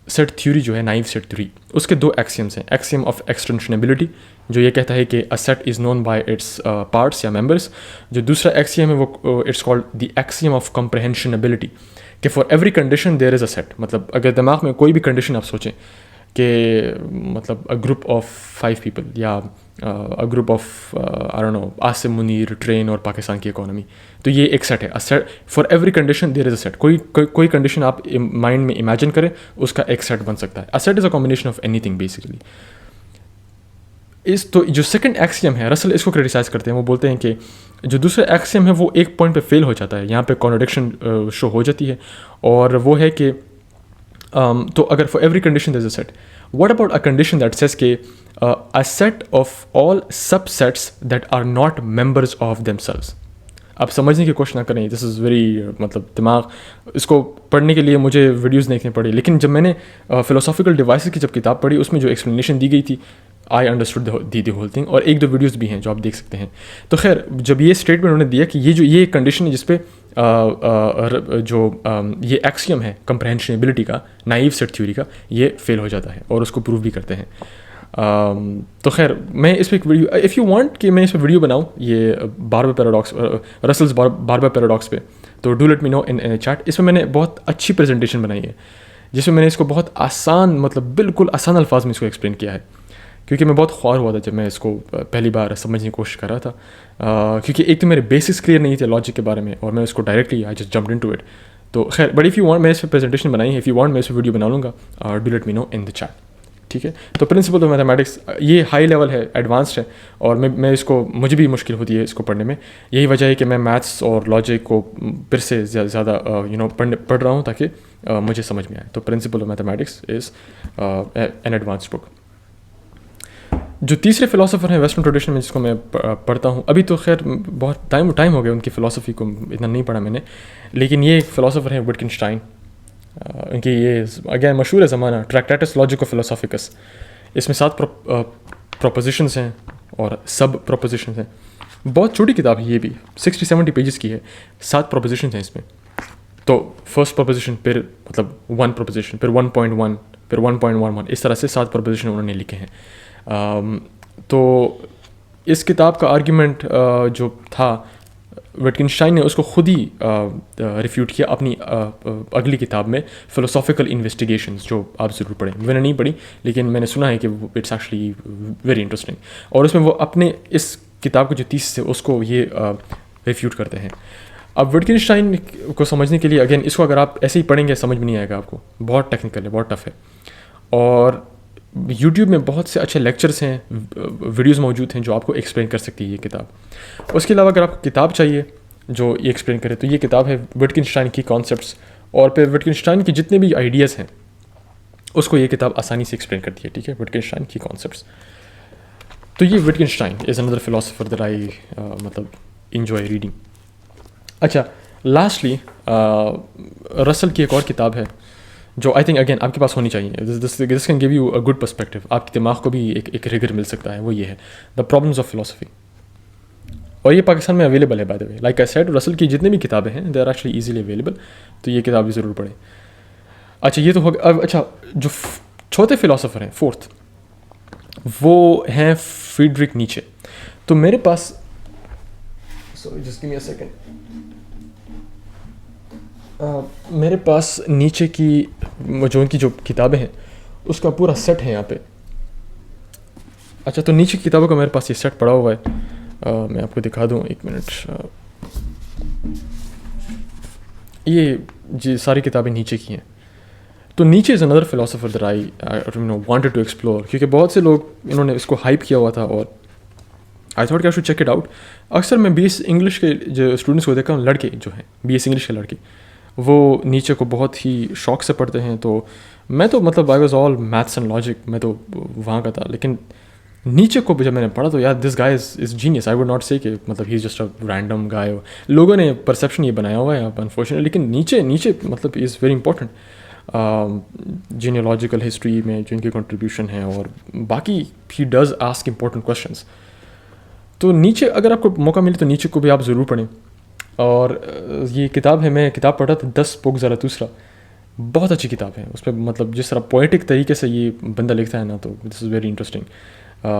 set theory जो है, नाइव सेट थ्योरी, उसके दो एक्सियम्स हैं। एक्सियम ऑफ एक्सटेंशनबिलिटी जो ये कहता है कि a set is known by its parts या मेंबर्स। जो दूसरा एक्सियम है वो it's called the axiom of comprehensibility, कि for every condition there is a set. मतलब अगर दिमाग में कोई भी कंडीशन आप सोचें कि मतलब अ ग्रुप ऑफ 5 पीपल या a group of I don't know Asim Munir, train और पाकिस्तान की इकोनॉमी, तो ये एक सेट है। A set for every condition there is a set. कोई कंडीशन आप माइंड में इमेजिन करें, उसका एक सेट बन सकता है। A set is a combination of anything basically. तो जो सेकंड एक्सियम है, रसल इसको क्रिटिसाइज़ करते हैं, वो बोलते हैं कि जो दूसरा एक्सियम है वो एक पॉइंट पे फेल हो जाता है, यहाँ पे कॉन्ट्रडिक्शन शो हो जाती है, और वो है कि तो अगर for every condition there is a set, what about a condition that says के a set of all subsets that are not members of themselves. आप समझने की कोशिश ना करें, दिस इज़ वेरी मतलब दिमाग, इसको पढ़ने के लिए मुझे वीडियोस देखने पड़े, लेकिन जब मैंने फिलोसॉफिकल डिवाइसेस की जब किताब पढ़ी, उसमें जो एक्सप्लेनेशन दी गई थी, I understood the whole thing, और एक दो वीडियोस भी हैं जो आप देख सकते हैं। तो खैर, जब ये स्टेटमेंट उन्होंने दिया कि ये कंडीशन है जिसपे ये एक्सियम है कंप्रहेंशनबिलिटी का, नाइव सेट थ्योरी का, ये फेल हो जाता है, और उसको प्रूव भी करते हैं। तो खैर, मैं इस पर एक वीडियो, इफ़ यू वांट कि मैं इस पर वीडियो बनाऊँ, ये barber paradox, Russell's barber paradox पे, तो do let me know in chat. इसमें मैंने बहुत अच्छी प्रेजेंटेशन बनाई है, जिसमें मैंने इसको बहुत आसान, मतलब बिल्कुल आसान अल्फाज में इसको एक्सप्लेन किया है, क्योंकि मैं बहुत ख्वार हुआ था जब मैं इसको पहली बार समझने की कोशिश कर रहा था। क्योंकि एक तो मेरे बेसिक्स क्लियर नहीं थे लॉजिक के बारे में, और मैं इसको directly I just jumped into it. तो खैर, बट इफ़ यू वांट, मैं इस पर प्रेजेंटेशन बनाई है, इफ़ यू वांट मैं इस पर वीडियो बना लूँगा, do let me know in the chat, ठीक है। तो प्रिंसिपल ऑफ मैथमेटिक्स ये हाई लेवल है, एडवांस्ड है, और मैं इसको, मुझे भी मुश्किल होती है इसको पढ़ने में। यही वजह है कि मैं मैथ्स और लॉजिक को फिर से ज़्यादा पढ़ रहा हूँ, ताकि मुझे समझ में आए। तो principle of mathematics is an advanced book. जो तीसरे फ़िलासफ़र हैं वेस्टर्न ट्रेडिशन में, जिसको मैं पढ़ता हूँ अभी, तो खैर बहुत टाइम हो गया उनकी फ़िलासफ़ी को इतना नहीं पढ़ा मैंने, लेकिन ये एक फ़िलासफ़र हैं विटकिनस्टाइन। उनकी ये अगेन मशहूर है ज़माना, ट्रैक्टेटस लॉजिको फ़िलोसॉफिकस। इसमें 7 प्रोपोजिशंस हैं और सब प्रोपोजिशंस हैं। बहुत छोटी किताब है ये भी, 60-70 पेजेस की है, 7 प्रोपोजिशंस हैं इसमें। तो फर्स्ट प्रोपोजिशन, फिर मतलब 1 प्रोपोजिशन, फिर 1.1, फिर 1.11, इस तरह से 7 प्रोपोजिशन उन्होंने लिखे हैं। तो इस किताब का आर्ग्यूमेंट जो था, विटकिनस्टाइन ने उसको खुद ही रिफ्यूट किया अपनी अगली किताब में, फ़िलोसॉफिकल इन्वेस्टिगेशंस, जो आप ज़रूर पढ़ें। मैंने नहीं पढ़ी, लेकिन मैंने सुना है कि इट्स एक्चुअली वेरी इंटरेस्टिंग, और उसमें वो अपने इस किताब की जो थीसिस है उसको ये रिफ्यूट करते हैं। अब विटकिनस्टाइन को समझने के लिए, अगेन इसको अगर आप ऐसे ही पढ़ेंगे समझ में नहीं आएगा आपको, बहुत टेक्निकल है, बहुत टफ है। और यूट्यूब में बहुत से अच्छे लेक्चर्स हैं, वीडियोस मौजूद हैं जो आपको एक्सप्लेन कर सकती है ये किताब। उसके अलावा अगर आपको किताब चाहिए जो ये एक्सप्लेन करे, तो ये किताब है विटकिनस्टाइन की कॉन्सेप्ट्स, और फिर विटकिनस्टाइन के जितने भी आइडियाज़ हैं उसको ये किताब आसानी से एक्सप्लेन करती है, ठीक है, विटकिनस्टाइन की कॉन्सेप्ट्स। तो ये Wittgenstein is another philosopher that I मतलब इंजॉय रीडिंग। अच्छा, लास्टली रसल की एक और किताब है जो आई थिंक अगेन आपके पास होनी चाहिए, this can give you a good perspective, आपके दिमाग को भी एक रिगर मिल सकता है। वो ये है द प्रॉब्लम्स ऑफ फिलोसफी, और ये पाकिस्तान में अवेलेबल है by the way. Like I said, Russell की जितनी भी किताबें हैं they are actually easily available, तो ये किताब भी ज़रूर पढ़ें। अच्छा, ये तो हो गया। अब अच्छा, जो चौथे फिलोसोफर हैं, फोर्थ, वो हैं फ्रीडरिक नीचे। तो मेरे पास, sorry just give me a second, मेरे पास नीचे की जो उनकी जो किताबें हैं उसका पूरा सेट है यहाँ पे। अच्छा, तो नीचे की किताबों का मेरे पास ये सेट पड़ा हुआ है, मैं आपको दिखा दूँ, एक मिनट। ये जी सारी किताबें नीचे की हैं, तो नीचे is another philosopher that I wanted to explore, क्योंकि बहुत से लोग इन्होंने इसको हाइप किया हुआ था और आई थॉट कि I should check it out. अक्सर मैं BS इंग्लिश के जो स्टूडेंट्स को देखा हूँ, लड़के जो हैं BS इंग्लिश के लड़के, वो नीचे को बहुत ही शौक से पढ़ते हैं। तो मैं तो मतलब I was all maths and logic, मैं तो वहाँ का था। लेकिन नीचे को जब मैंने पढ़ा तो यार this guy is genius. I would not से कि मतलब he is just a random गाय, लोगों ने परसेप्शन ये बनाया हुआ है अनफॉर्चुनेटली, लेकिन नीचे नीचे मतलब is very important genealogical history में जो इनकी कंट्रीब्यूशन है, और बाकी he does ask important questions. तो नीचे अगर आपको मौका मिले तो नीचे को भी आप ज़रूर पढ़ें। और ये किताब है, मैं किताब पढ़ा था 10 बुक ज़राथुस्त्रा, बहुत अच्छी किताब है। उसमें मतलब जिस तरह पोएटिक तरीके से ये बंदा लिखता है ना, तो दिस इज़ वेरी इंटरेस्टिंग।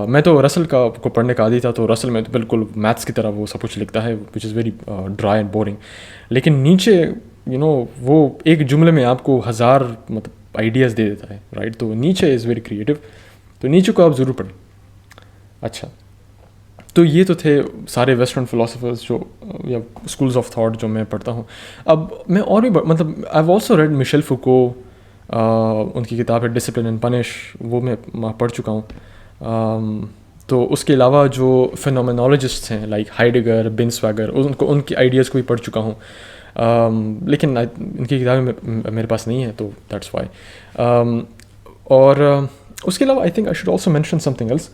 मैं तो रसल को पढ़ने का आदी था, तो रसल में तो बिल्कुल मैथ्स की तरह वो सब कुछ लिखता है, which is very dry and boring. लेकिन नीचे वो एक जुमले में आपको 1000 मतलब आइडियाज़ दे देता है, राइट। तो नीचे इज़ वेरी क्रिएटिव, तो नीचे को आप ज़रूर पढ़ें। अच्छा, तो ये तो थे सारे वेस्टर्न फिलोसफर्स जो या स्कूल्स ऑफ थॉट जो मैं पढ़ता हूँ। अब मैं और भी मतलब I have also read Michel Foucault, उनकी किताब है डिसिप्लिन एंड पनिश, वो मैं पढ़ चुका हूँ। तो उसके अलावा जो फिनोमेनोलॉजिस्ट हैं लाइक हाइडेगर, बिन्सवागर, उनकी आइडियाज़ को भी पढ़ चुका हूँ। लेकिन इनकी किताबें मेरे पास नहीं है, तो दैट्स वाई। और उसके अलावा आई think I should also mention something else.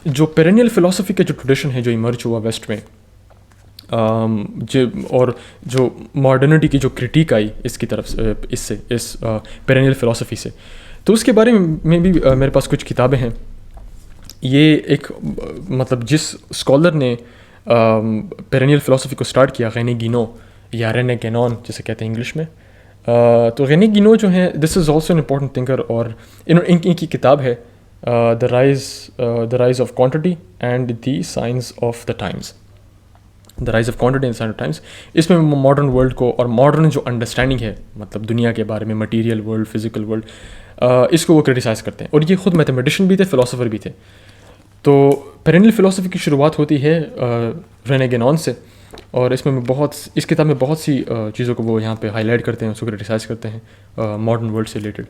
जो पेरेनियल फ़िलासफ़ी का जो ट्रेडिशन है जो इमर्ज हुआ वेस्ट में, और जो मॉडर्निटी की जो क्रिटिक आई इसकी तरफ इससे इस पेरेनियल फ़िलासफ़ी से, तो उसके बारे में भी मेरे पास कुछ किताबें हैं। ये एक मतलब जिस स्कॉलर ने पेरेनियल फ़िलासफ़ी को स्टार्ट किया, रेने गिनो या रेने गेनॉन जिसे कहते हैं इंग्लिश में, तो रेने गिनो जो है this is also an important thinker, और इनकी किताब है the rise of quantity and the signs of the times, the rise of quantity and signs of times। इसमें मॉडर्न वर्ल्ड को और मॉडर्न जो अंडरस्टैंडिंग है मतलब दुनिया के बारे में, मटेरियल वर्ल्ड, फिजिकल वर्ल्ड, इसको वो क्रिटिसाइज़ करते हैं। और ये खुद मैथमेटिशियन भी थे, फ़िलासफ़र भी थे। तो पेरेनियल फ़िलासफ़ी की शुरुआत होती है रेने गेनॉन से, और इसमें इस किताब में बहुत सी चीज़ों को वो यहाँ पे हाईलाइट करते हैं, उसको क्रिटिसाइज़ करते हैं मॉडर्न वर्ल्ड से रिलेटेड।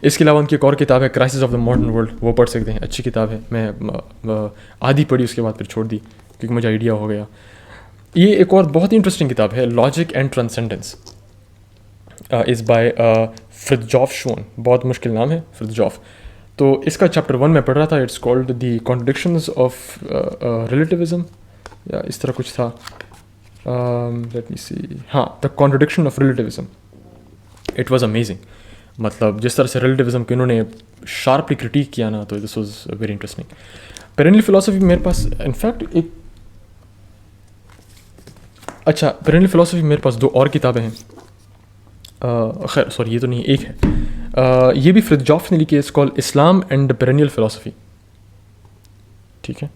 इसके अलावा उनकी एक और किताब है crisis of the modern world, वो पढ़ सकते हैं, अच्छी किताब है। मैं आधी पढ़ी, उसके बाद फिर छोड़ दी क्योंकि मुझे आइडिया हो गया। ये एक और बहुत ही इंटरेस्टिंग किताब है, logic and transcendence, is by Frithjof Schuon, बहुत मुश्किल नाम है फ्रिदजॉफ। तो इसका चैप्टर 1 में पढ़ रहा था, it's called the contradictions of relativism या इस तरह कुछ था। लेट मी सी, हाँ, the contradiction of relativism. It was amazing, मतलब जिस तरह से रिलेटिविज्म को इन्होंने शार्पली क्रिटिक किया ना, तो this was very interesting. Perennial philosophy मेरे पास इनफैक्ट एक अच्छा पेरेनियल फ़िलासफ़ी मेरे पास 2 और किताबें हैं। खैर सॉरी, ये तो नहीं, एक है, ये भी फ्रिदजॉफ ने लिखी है, called Islam and perennial philosophy. ठीक है,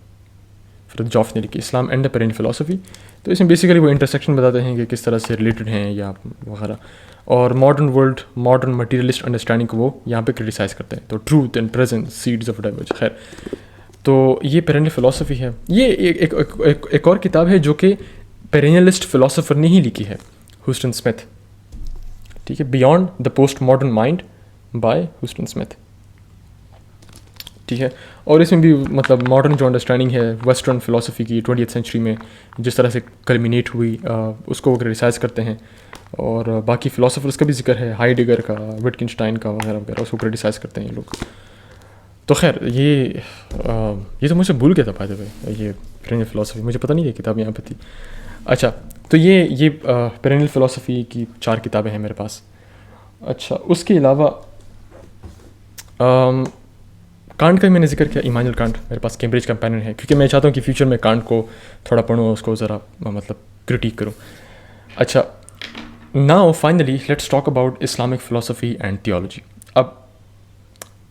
फ्रिदजॉफ ने लिखी इस्लाम एंड पेरेनियल फ़िलासफ़ी। तो इसमें बेसिकली वो इंटरसेक्शन बताते हैं कि किस तरह से रिलेटेड हैं या वगैरह, और modern world, modern materialist understanding को वो यहाँ पे क्रिटिसाइज़ करते हैं। तो truth and present, seeds of diverge. खैर, तो ये पेरेनियल फ़िलासफ़ी है। ये एक और किताब है जो कि पेरेनियलिस्ट फ़िलासफ़र ने ही लिखी है, ह्यूस्टन स्मिथ। ठीक है, beyond the post modern mind bye Houston Smith. ठीक है, और इसमें भी मतलब मॉडर्न जो अंडरस्टैंडिंग है वेस्टर्न फ़िलासफ़ी की 20th सेंचुरी में जिस तरह से कल्मिनेट हुई, उसको वो क्रिटिसाइज़ करते हैं। और बाकी फ़िलासफ़र्स का भी जिक्र है, हाइडेगर का, विटकिंस्टाइन का वगैरह वगैरह, उसको क्रिटिसाइज़ करते हैं ये लोग। तो खैर ये तो मुझे भूल गया था, बाय द वे, ये पेरेनियल फ़िलासफ़ी मुझे पता नहीं है किताब यहाँ पे थी। अच्छा, तो ये पेरेनियल फ़िलासफ़ी की 4 किताबें हैं मेरे पास। अच्छा, उसके अलावा कांट का मैंने जिक्र किया, इमानुएल कांट मेरे पास कैम्ब्रिज कंपेनियन है, क्योंकि मैं चाहता हूँ कि फ्यूचर में कांट को थोड़ा पढ़ूँ, उसको ज़रा मतलब क्रिटिक करूँ। अच्छा, now finally let's talk about Islamic philosophy and theology. अब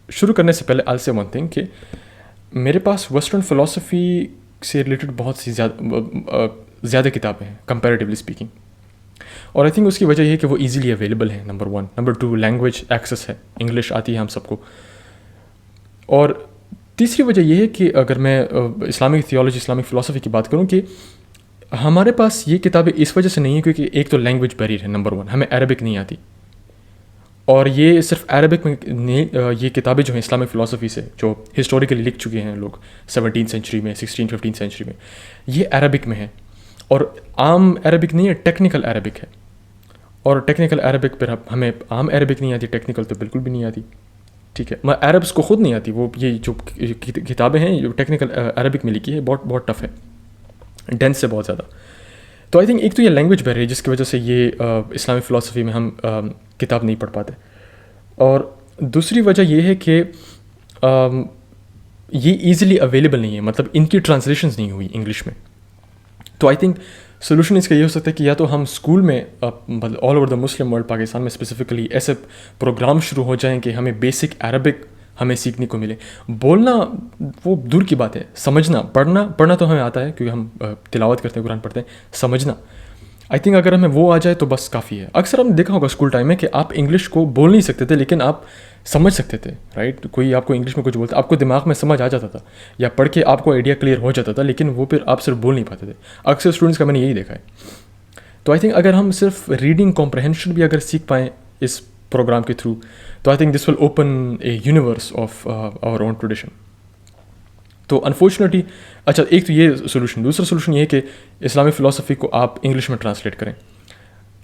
शुरू करने से पहले आई से वन थिंग कि मेरे पास वेस्टर्न फ़िलासफ़ी से रिलेटेड बहुत सी ज़्यादा किताबें हैं कंपैरेटिवली स्पीकिंग, और आई थिंक उसकी वजह यह है कि वो ईजिली अवेलेबल है, नंबर 1। नंबर 2, लैंग्वेज एक्सेस है, इंग्लिश आती है हम सबको। और तीसरी वजह यह है कि अगर मैं इस्लामिक थियोलॉजी, इस्लामिक फ़िलासफ़ी की बात करूँ, कि हमारे पास ये किताबें इस वजह से नहीं है क्योंकि एक तो लैंग्वेज बैरियर है, नंबर 1, हमें अरबिक नहीं आती। और ये सिर्फ अरबिक में नहीं, ये किताबें जो हैं इस्लामिक फ़िलासफ़ी से जो हिस्टोरिकली लिख चुके हैं लोग 17वीं सेंचुरी में, 16-15 सेंचुरी में, ये अरबिक में है। और आम अरबिक नहीं है, टेक्निकल अरबिक है। और टेक्निकल अरबिक पर हमें आम अरबिक नहीं आती, टेक्निकल तो बिल्कुल भी नहीं आती, ठीक है। मैं अरब्स को ख़ुद नहीं आती, वो ये जो किताबें हैं जो टेक्निकल अरबिक में लिखी है बहुत बहुत टफ़ है, डेंस से बहुत ज़्यादा। तो आई थिंक एक तो ये लैंग्वेज बैरियर है जिसकी वजह से ये इस्लामिक फ़िलासफ़ी में हम किताब नहीं पढ़ पाते। और दूसरी वजह ये है कि ये ईज़िली अवेलेबल नहीं है, मतलब इनकी ट्रांसलेशंस नहीं हुई इंग्लिश में। तो आई थिंक सोल्यूशन इसका ये हो सकता है कि या तो हम स्कूल में मतलब all over the Muslim world, Pakistan में स्पेसिफिकली ऐसे प्रोग्राम शुरू हो जाएं कि हमें बेसिक अरबिक हमें सीखने को मिले। बोलना वो दूर की बात है, समझना, पढ़ना तो हमें आता है क्योंकि हम तिलावत करते हैं, कुरान पढ़ते हैं। समझना आई थिंक अगर हमें वो आ जाए तो बस काफ़ी है। अक्सर हमने देखा होगा स्कूल टाइम में कि आप इंग्लिश को बोल नहीं सकते थे लेकिन आप समझ सकते थे, राइट। कोई आपको इंग्लिश में कुछ बोलता, आपको दिमाग में समझ आ जाता था या पढ़ के आपको आइडिया क्लियर हो जाता था, लेकिन वो फिर आप सिर्फ बोल नहीं पाते थे। अक्सर स्टूडेंट्स का मैंने यही देखा है। तो आई थिंक अगर हम सिर्फ रीडिंग कॉम्प्रहेंशन भी अगर सीख पाएँ इस प्रोग्राम के थ्रू, तो I think this will open a universe of our own tradition. तो अनफॉर्चुनेटली, अच्छा एक तो ये सोल्यूशन, दूसरा सोल्यूशन ये है कि इस्लामिक फ़िलासफ़ी को आप इंग्लिश में ट्रांसलेट करें।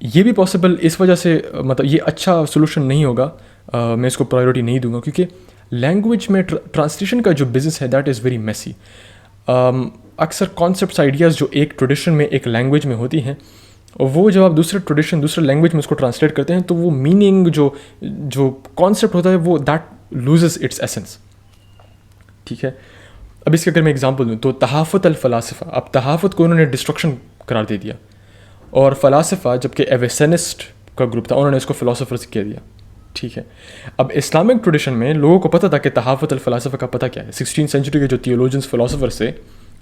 ये भी पॉसिबल इस वजह से, मतलब ये अच्छा सोल्यूशन नहीं होगा, मैं इसको प्रायोरिटी नहीं दूंगा क्योंकि लैंग्वेज में ट्रांसलेशन का जो बिज़नेस है दैट इज़ वेरी मैसी। अक्सर कॉन्सेप्ट्स, आइडियाज़ जो एक ट्रेडिशन में, एक लैंग्वेज में होती हैं, और वो जब आप दूसरे ट्रेडिशन, दूसरे लैंग्वेज में उसको ट्रांसलेट करते हैं तो वो मीनिंग, जो कॉन्सेप्ट होता है वो दैट लूजेस इट्स एसेंस, ठीक है। अब इसके अगर मैं एग्जांपल दूँ तो तहाफ़ुत अल फ़लासिफ़ा, अब तहाफ़ुत को उन्होंने डिस्ट्रक्शन करार दे दिया, और फ़लासिफ़ा जबकि एवेसेनिस्ट का ग्रुप था उन्होंने इसको फ़िलासफ़र्स कह दिया, ठीक है। अब इस्लामिक ट्रेडिशन में लोगों को पता था कि तहाफ़ुत अल फ़लासिफ़ा का पता क्या है। 16वीं सेंचुरी के जो थियोलॉजियंस, फ़िलासफ़र्स थे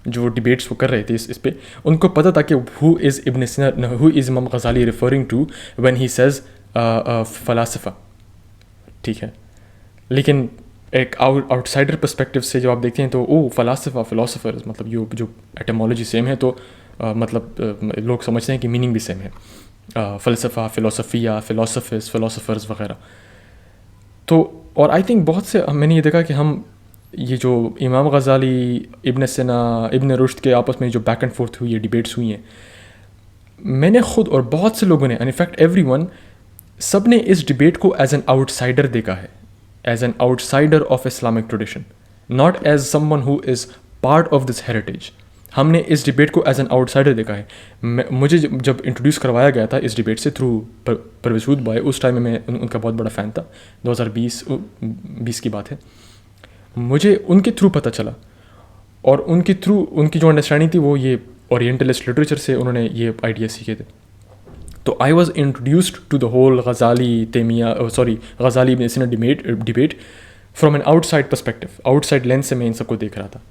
जो डिबेट्स वो कर रहे थे इस पे, उनको पता था कि हु इज़ इब्न सीना, who is Imam Ghazali referring to when he says फ़लासिफ़ा, ठीक है। लेकिन एक आउटसाइडर पर्सपेक्टिव से जब आप देखते हैं तो ओ फ़लासफ़ा, फ़िलासफ़र्स, मतलब ये जो एटमोलॉजी सेम है तो मतलब लोग समझते हैं कि मीनिंग भी सेम है, फ़लसफ़ा, फ़िलासफ़िया, फ़िलासफ़िस्ट, फ़िलासफ़र्स वगैरह। तो और आई थिंक बहुत से मैंने ये देखा कि हम ये जो इमाम ग़ज़ाली, इब्न सीना, इब्न रुश्द के आपस में जो बैक एंड फोर्थ हुई है, डिबेट्स हुई हैं, मैंने ख़ुद और बहुत से लोगों ने, इनफैक्ट एवरीवन, सब ने इस डिबेट को एज एन आउटसाइडर देखा है, as an outsider of Islamic tradition, not as someone who is part of this heritage. हमने इस डिबेट को एज एन आउटसाइडर देखा है। मुझे जब इंट्रोड्यूस करवाया गया था इस डिबेट से थ्रू परवेज़ हुद भाई, उस टाइम में मैं उनका बहुत बड़ा फ़ैन था, 2020 की बात है। मुझे उनके थ्रू पता चला, और उनके थ्रू उनकी जो अंडरस्टैंडिंग थी वो ये ओरिएंटलिस्ट लिटरेचर से उन्होंने ये आइडिया सीखे थे। तो I was introduced to the whole Ghazali Taymiyya, Ghazali Ibn Sina debate from an outside perspective, outside lens से मैं इन सबको देख रहा था,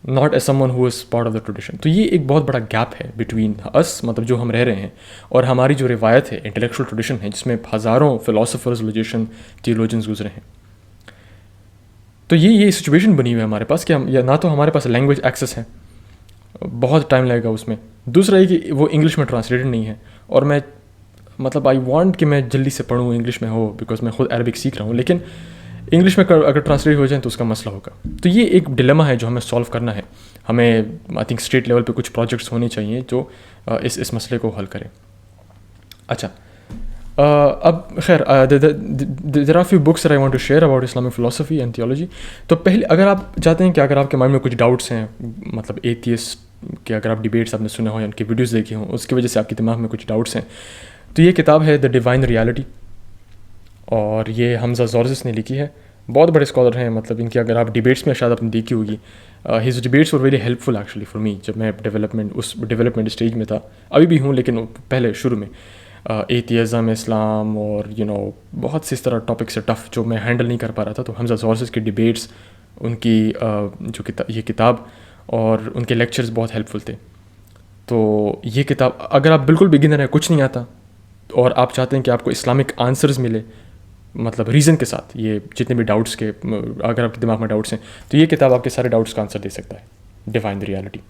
not as someone who is part of the tradition. तो ये एक बहुत बड़ा गैप है बिटवीन अस, मतलब जो हम रह रहे हैं, और हमारी जो रिवायत है, इंटेलेक्चुअल ट्रेडिशन है, जिसमें हज़ारों फ़िलासफ़र्स, लॉजिशियन, थियोलॉजियंस गुजरे हैं। तो ये सिचुएशन बनी हुई है हमारे पास कि हम, या ना तो हमारे पास लैंग्वेज एक्सेस है, बहुत टाइम लगेगा उसमें, दूसरा है कि वो इंग्लिश में ट्रांसलेटेड नहीं है, और मैं मतलब आई वांट कि मैं जल्दी से पढ़ूँ, इंग्लिश में हो, बिकॉज मैं खुद अरबिक सीख रहा हूँ, लेकिन इंग्लिश में अगर ट्रांसलेट हो जाए तो उसका मसला होगा। तो ये एक डिलेमा है जो हमें सॉल्व करना है। हमें आई थिंक स्टेट लेवल पे कुछ प्रोजेक्ट्स होने चाहिए जो इस मसले को हल करें। अच्छा, अब खैर there are few books I want to share about Islamic philosophy and theology. तो पहले अगर आप चाहते हैं कि अगर आपके माइंड में कुछ डाउट्स हैं, मतलब एथियस्ट के अगर आप डिबेट्स आपने सुने हो या उनकी वीडियोज़ देखे हों, उसकी वजह से आपके दिमाग में कुछ डाउट्स हैं, तो ये किताब है द डिवाइन रियलिटी, और ये हमज़ा ज़ोरज़िस ने लिखी है। बहुत बड़े स्कॉलर हैं, मतलब इनकी अगर आप डिबेट्स में शायद आपने देखी होगी, his debates were very helpful actually for me, जब मैं डेवलपमेंट स्टेज में था, अभी भी हूँ, लेकिन पहले शुरू में एथियज़म, इस्लाम और बहुत से इस तरह टॉपिक्स है टफ़ जो मैं हैंडल नहीं कर पा रहा था। तो हमज़ा ज़ोरज़िस की डिबेट्स, उनकी ये किताब और उनके लेक्चर्स बहुत हेल्पफुल थे। तो ये किताब अगर आप बिल्कुल बिगिनर हैं, कुछ नहीं आता, और आप चाहते हैं कि आपको इस्लामिक आंसर्स मिले, मतलब रीज़न के साथ, ये जितने भी डाउट्स के, अगर आपके दिमाग में डाउट्स हैं, तो ये किताब आपके सारे डाउट्स का आंसर दे सकता है, डिवाइन रियलिटी।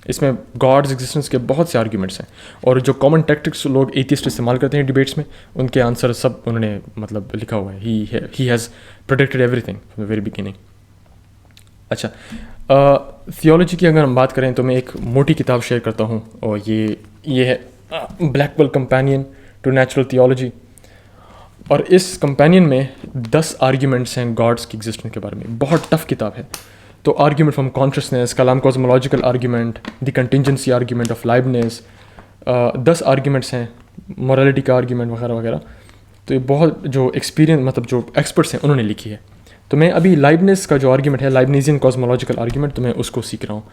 इसमें गॉड्स एग्जिस्टेंस के बहुत से आर्ग्यूमेंट्स हैं, और जो कॉमन टैक्टिक्स लोग एथियस्ट इस्तेमाल करते हैं डिबेट्स में, उनके आंसर सब उन्होंने मतलब लिखा हुआ है. He has protected everything from the very beginning. अच्छा, थियोलॉजी की अगर हम बात करें तो मैं एक मोटी किताब शेयर करता हूँ, और ये है Blackwell companion to natural theology. और इस कंपेनियन में 10 आर्ग्यूमेंट्स हैं गॉड्स की एग्जिस्टेंस के बारे में. बहुत टफ किताब है. तो argument from consciousness, Kalam cosmological argument, the contingency argument of Leibniz, 10 arguments हैं, मोरालिटी का आर्ग्यूमेंट वगैरह वगैरह. तो ये बहुत जो एक्सपीरियंस मतलब जो एक्सपर्ट्स हैं उन्होंने लिखी है. तो मैं अभी लाइबनिज का जो आर्ग्यूमेंट है, लाइबनिजियन कॉस्मोलॉजिकल आर्ग्यूमेंट, तो मैं उसको सीख रहा हूँ,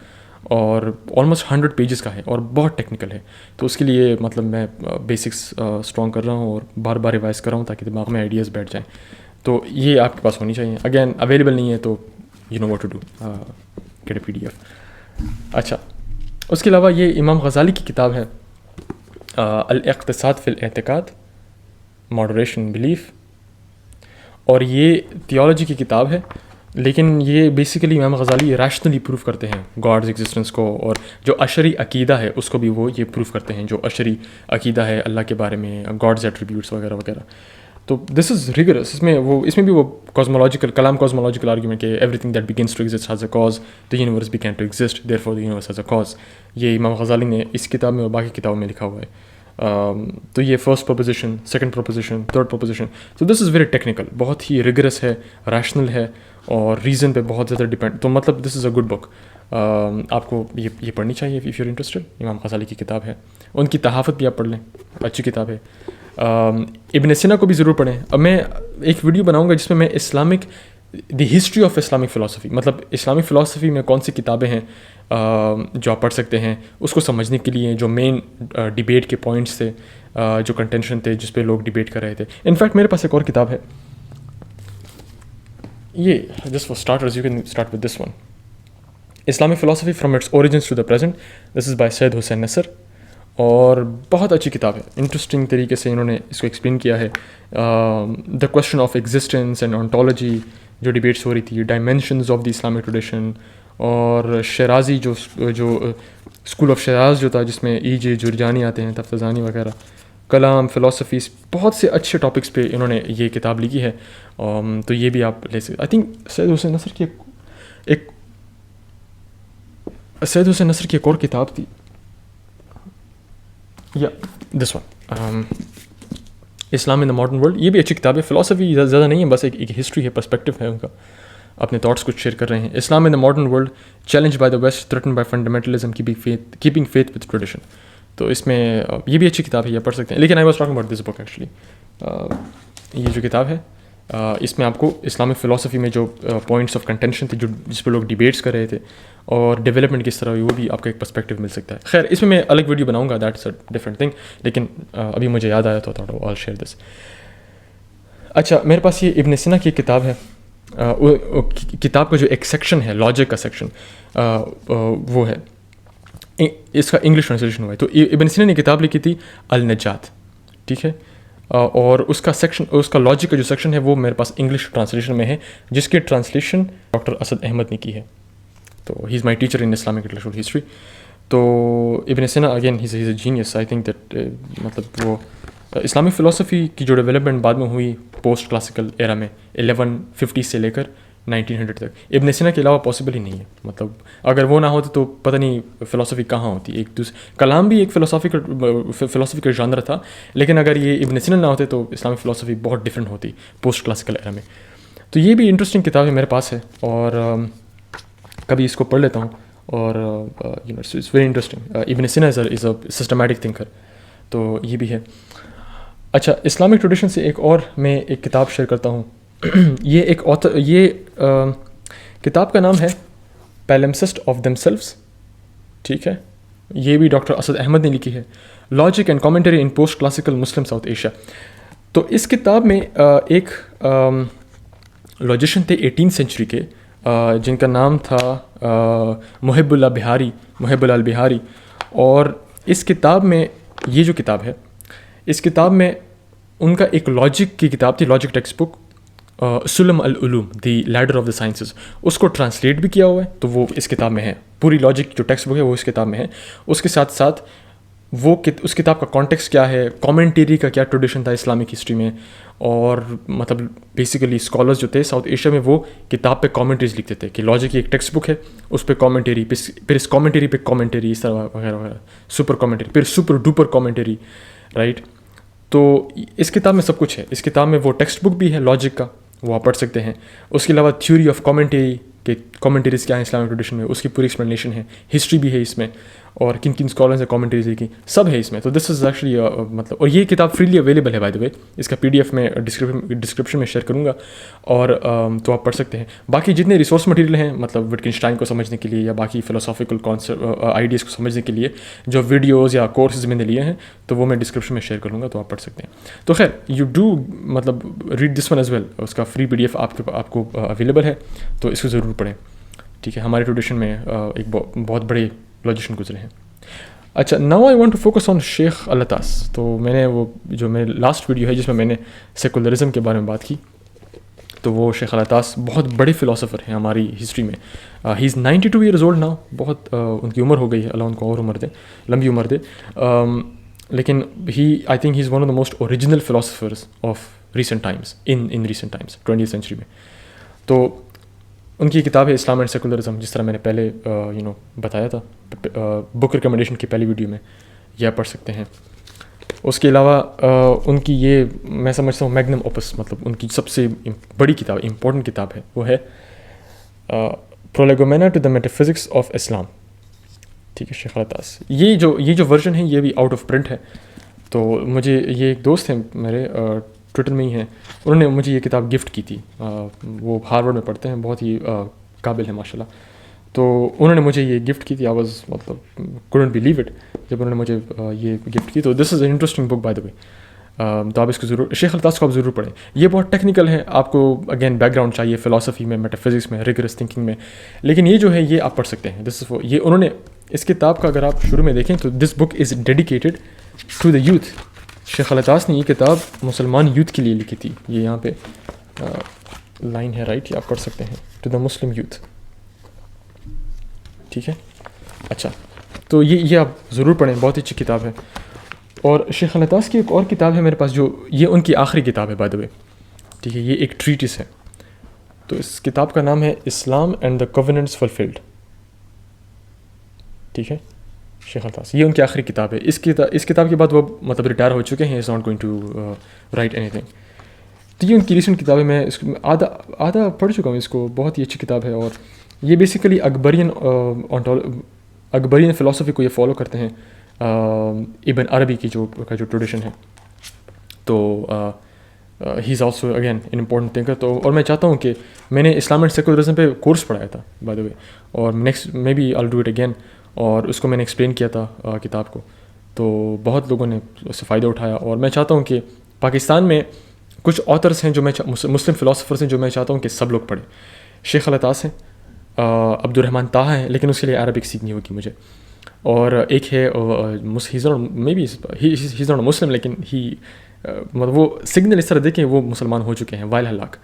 और ऑलमोस्ट 100 पेजेस का है और बहुत टेक्निकल है. तो उसके लिए मतलब मैं बेसिक्स स्ट्रॉन्ग कर रहा हूँ और बार बार रिवाइज कर रहा हूँ ताकि दिमाग में आइडियाज़ बैठ जाएँ. तो ये आपके पास होनी चाहिए. अगेन अवेलेबल नहीं है तो you know what to do, get a PDF. अच्छा, उसके अलावा ये इमाम गज़ाली की किताब है अल-इक़्तिसाद फ़िल एतिक़ाद, मॉडरेशन बिलीफ. और ये थियोलॉजी की किताब है, लेकिन ये बेसिकली इमाम गज़ाली रैशनली प्रूफ करते हैं गॉड्स एग्जिस्टेंस को, और जो अशरी अकीदा है उसको भी वो ये प्रूफ करते हैं, जो अशरी अकीदा है अल्लाह के बारे में, गॉड्स एट्रीब्यूट्स वगैरह वगैरह. तो दिस इज़ रिगरस. इसमें भी वो कॉस्मोलॉजिकल, कलाम कॉस्मोलॉजिकल आर्ग्यूमेंट के everything that begins to exist has a cause, the universe began to exist, therefore the universe has a cause. ये इमाम गज़ाली ने इस किताब में और बाकी किताबों में लिखा हुआ है. तो ये first proposition, second proposition, third proposition. तो दिस इज़ वेरी टेक्निकल, बहुत ही रिगरस है, रैशनल है, और रीज़न पे बहुत ज़्यादा डिपेंड. तो मतलब this is a good book. आपको ये पढ़नी चाहिए इफ़ यू आर इंटरेस्टेड. इमाम गज़ाली की किताब है, उनकी तहाफ़त भी आप पढ़ लें, अच्छी किताब है. इब्न सीना को भी ज़रूर पढ़ें. अब मैं एक वीडियो बनाऊंगा जिसमें मैं Islamic the history of Islamic philosophy, मतलब इस्लामिक फ़िलासफ़ी में कौन सी किताबें हैं जो आप पढ़ सकते हैं उसको समझने के लिए, जो मेन डिबेट के पॉइंट्स थे, जो कंटेंशन थे जिस पे लोग डिबेट कर रहे थे. इनफैक्ट मेरे पास एक और किताब है, ये just for starters you can start with this one, Islamic philosophy from its origins to the present. This is by Seyyed Hossein Nasr, और बहुत अच्छी किताब है. इंटरेस्टिंग तरीके से इन्होंने इसको एक्सप्लेन किया है. The question of existence and ontology जो डिबेट्स हो रही थी, dimensions of the Islamic tradition, और शराजी जो स्कूल ऑफ शराज जो था जिसमें E.J. जुरजानी आते हैं, तफ्ताज़ानी वगैरह, कलाम, फ़िलासफ़ीज़, बहुत से अच्छे टॉपिक्स पे इन्होंने ये किताब लिखी है. तो ये भी आप ले सकते. आई थिंक सैयद हुसैन नसर की एक और किताब थी, या this one, Islam in the modern world. ये भी अच्छी किताब है. फ़िलासफ़ी ज़्यादा नहीं है, बस एक हिस्ट्री है, पर्सपेक्टिव है उनका, अपने थॉट्स कुछ शेयर कर रहे हैं. Islam in the modern world, challenge by the west, threaten by fundamentalism, keeping faith with tradition. तो इसमें ये भी अच्छी किताब है, ये पढ़ सकते हैं. लेकिन I was talking about this book actually. ये जो किताब है इसमें आपको इस्लामिक फ़िलासफ़ी में जो पॉइंट्स ऑफ कंटेंशन थे, जो जिस पर लोग डिबेट्स कर रहे थे, और डेवलपमेंट किस तरह हुई, वो भी आपको एक पर्सपेक्टिव मिल सकता है. खैर, इसमें मैं अलग वीडियो बनाऊंगा, दैट्स अ डिफरेंट थिंग. लेकिन अभी मुझे याद आया तो थॉट ऑल शेयर दिस. अच्छा, मेरे पास ये इब्न सीना की किताब है. किताब का जो एक सेक्शन है, लॉजिक का सेक्शन, वो है, इसका इंग्लिश ट्रांसलेशन हुआ है. तो इब्न सीना ने किताब लिखी थी अल नजात, ठीक है, और उसका सेक्शन, उसका लॉजिक का जो सेक्शन है वो मेरे पास इंग्लिश ट्रांसलेशन में है, जिसकी ट्रांसलेशन डॉक्टर असद अहमद ने की है. तो he is my teacher in Islamic intellectual history. तो इब्न सीना again he is a genius. I think that मतलब वो इस्लामिक फ़िलासफ़ी की जो डेवलपमेंट बाद में हुई पोस्ट क्लासिकल एरा में 1150 से लेकर 1900 तक, इब्न सीना के अलावा पॉसिबल ही नहीं है. मतलब अगर वो ना होते तो पता नहीं फ़िलासफ़ी कहाँ होती. एक दूसरे कलाम भी एक फ़िलासफ़ी का जानर था, लेकिन अगर ये इब्न सीना ना होते तो इस्लामिक फ़िलासफ़ी बहुत डिफरेंट होती पोस्ट क्लासिकल एरा में. तो ये भी इंटरेस्टिंग किताब है, मेरे पास है, और कभी इसको पढ़ लेता हूँ. और you know it's very interesting. Ibn Sina is a systematic thinker, तो ये भी है. अच्छा, इस्लामिक ट्रेडिशन से एक और मैं एक किताब शेयर करता हूँ. ये एक ऑथर, ये किताब का नाम है पैलिम्सिस्ट ऑफ देमसेल्व्स, ठीक है. ये भी डॉक्टर असद अहमद ने लिखी है. Logic and commentary in post classical Muslim south Asia. तो इस किताब में एक लॉजिशियन थे 18th सेंचुरी के, जिनका नाम था मुहिब्बुल अल बिहारी. और इस किताब में, ये जो किताब है, इस किताब में उनका एक लॉजिक की किताब थी, logic text book, Sullam al Ulum the ladder of the sciences, उसको ट्रांसलेट भी किया हुआ है, तो वो इस किताब में है। पूरी लॉजिक जो टेक्स्ट बुक है वो इस किताब में है। उसके साथ साथ उस किताब का कॉन्टेक्स्ट क्या है, कमेंटेरी का क्या ट्रेडिशन था इस्लामिक हिस्ट्री में, और मतलब बेसिकली स्कॉलर्स जो थे साउथ एशिया में वो किताब पे कमेंट्रीज लिखते थे कि लॉजिक की एक टेक्स्ट बुक है, उस पर कमेंटेरी, फिर इस कमेंटेरी पे कमेंटेरी, इस तरह वगैरह वगैरह, सुपर कमेंटेरी, फिर सुपर डुपर कमेंटेरी, राइट। तो इस किताब में सब कुछ है। इस किताब में वो टेक्स्ट बुक भी है लॉजिक का, वो आप पढ़ सकते हैं। उसके अलावा थ्योरी ऑफ कमेंटेरी के कमेंटरीज क्या है इस्लामिक ट्रेडिशन में, उसकी पूरी एक्सप्लेनेशन है। हिस्ट्री भी है इसमें, और किन किन स्कॉलर्स ने कमेंटरीज लिखी, सब है इसमें। तो दिस इज़ एक्चुअली मतलब, और ये किताब फ्रीली अवेलेबल है बाय द वे। इसका PDF में डिस्क्रिप्शन में शेयर करूँगा, और तो आप पढ़ सकते हैं। बाकी जितने रिसोर्स मटेरियल हैं, मतलब विटकिंस्टाइन को समझने के लिए या बाकी फ़िलोसॉफिकल कॉन्सेप्ट आइडियाज़ को समझने के लिए जो वीडियोज़ या कोर्सेज मैंने लिए हैं, तो वो मैं डिस्क्रिप्शन में शेयर करूँगा, तो आप पढ़ सकते हैं। तो खैर, यू डू मतलब read this one as well. उसका फ्री PDF आपको अवेलेबल है, तो इसको ज़रूर पढ़ें। ठीक है, हमारे ट्रेडिशन में एक बहुत बड़े लॉजिशियन गुजरे हैं। अच्छा, now I want to focus on Sheikh al Attas. तो मैंने वो जो मेरे लास्ट वीडियो है जिसमें मैंने सेकुलरिज्म के बारे में बात की, तो वो शेख अल-अत्तास बहुत बड़े फ़िलासफ़र हैं हमारी हिस्ट्री में। He is 92 years old now. बहुत उनकी उम्र हो गई है, अल्लाह उनको और उम्र दे, लंबी उम्र दे। लेकिन I think he is one of the most original philosophers of recent times, in recent times, 20th century में। तो उनकी किताब है इस्लाम एंड सेकुलरिज्म, जिस तरह मैंने पहले बताया था बुक रिकमेंडेशन की पहली वीडियो में, यह पढ़ सकते हैं। उसके अलावा उनकी ये मैं समझता हूँ मैग्नम ओपस, मतलब उनकी सबसे बड़ी किताब, इम्पोर्टेंट किताब है, वो है prolegomena to the metaphysics of Islam. ठीक है, शेख अल-अत्तास। ये जो वर्जन है ये भी आउट ऑफ प्रिंट है। तो मुझे ये एक दोस्त हैं मेरे, ट्विटर में ही हैं, उन्होंने मुझे ये किताब गिफ्ट की थी। वो हार्वर्ड में पढ़ते हैं, बहुत ही काबिल है माशाल्लाह। तो उन्होंने मुझे ये गिफ्ट की थी। आई वाज मतलब कुडंट बिलीव इट जब उन्होंने मुझे ये गिफ्ट की। तो this is an interesting book by the वे। तो आप इसको ज़रूर, शेख अल-अत्तास को आप ज़रूर पढ़ें। ये बहुत टेक्निकल है, आपको अगेन बैकग्राउंड चाहिए फ़िलासफ़ी में, मेटाफिज़िक्स में, रिगरस थिंकिंग में, लेकिन ये जो है ये आप पढ़ सकते हैं। दिस इज़ ये उन्होंने इस किताब का अगर आप शुरू में देखें तो this book is dedicated to the youth. Sheikh al Attas ने ये किताब मुसलमान यूथ के लिए लिखी थी। ये यहाँ पे लाइन है, राइट, ये आप पढ़ सकते हैं, टू द मुस्लिम यूथ। ठीक है, अच्छा, तो ये आप ज़रूर पढ़ें, बहुत अच्छी किताब है। और शेख अल-अत्तास की एक और किताब है मेरे पास, जो ये उनकी आखिरी किताब है बाय द वे। ठीक है, ये एक ट्रीटिस है। तो इस किताब का नाम है इस्लाम एंड द कवेनेंट्स फुलफिल्ड। ठीक है, शेख अल-अत्तास, ये उनकी आखिरी किताब है। इस किताब के बाद वो मतलब रिटायर हो चुके हैं, is not going to write anything. तो ये उनकी रिसेंट किताब है। मैं इसको आधा पढ़ चुका हूँ इसको, बहुत ही अच्छी किताब है। और ये बेसिकली अकबरियन फ़िलासफ़ी को ये फॉलो करते हैं, इब्न अरबी की जो ट्रेडिशन है। तो he is also again an important thinker. तो और मैं चाहता हूँ कि मैंने इस्लाम एंड सेकुलरिज्म पे कोर्स पढ़ाया था बाय द वे, और next maybe I will do it again, और उसको मैंने एक्सप्लेन किया था किताब को। तो बहुत लोगों ने उससे फ़ायदा उठाया। और मैं चाहता हूँ कि पाकिस्तान में कुछ ऑथर्स हैं जो मैं मुस्लिम फ़िलासफ़र्स हैं जो मैं चाहता हूँ कि सब लोग पढ़ें। शेख अल-अत्तास हैं, अब्दुर्रहमान ताहा हैं, लेकिन उसके लिए अरबिक सीखनी होगी मुझे। और एक है may be he is not Muslim, लेकिन ही मतलब वो सिग्नल इस तरह देखें वो मुसलमान हो चुके हैं, वाइल हलाक।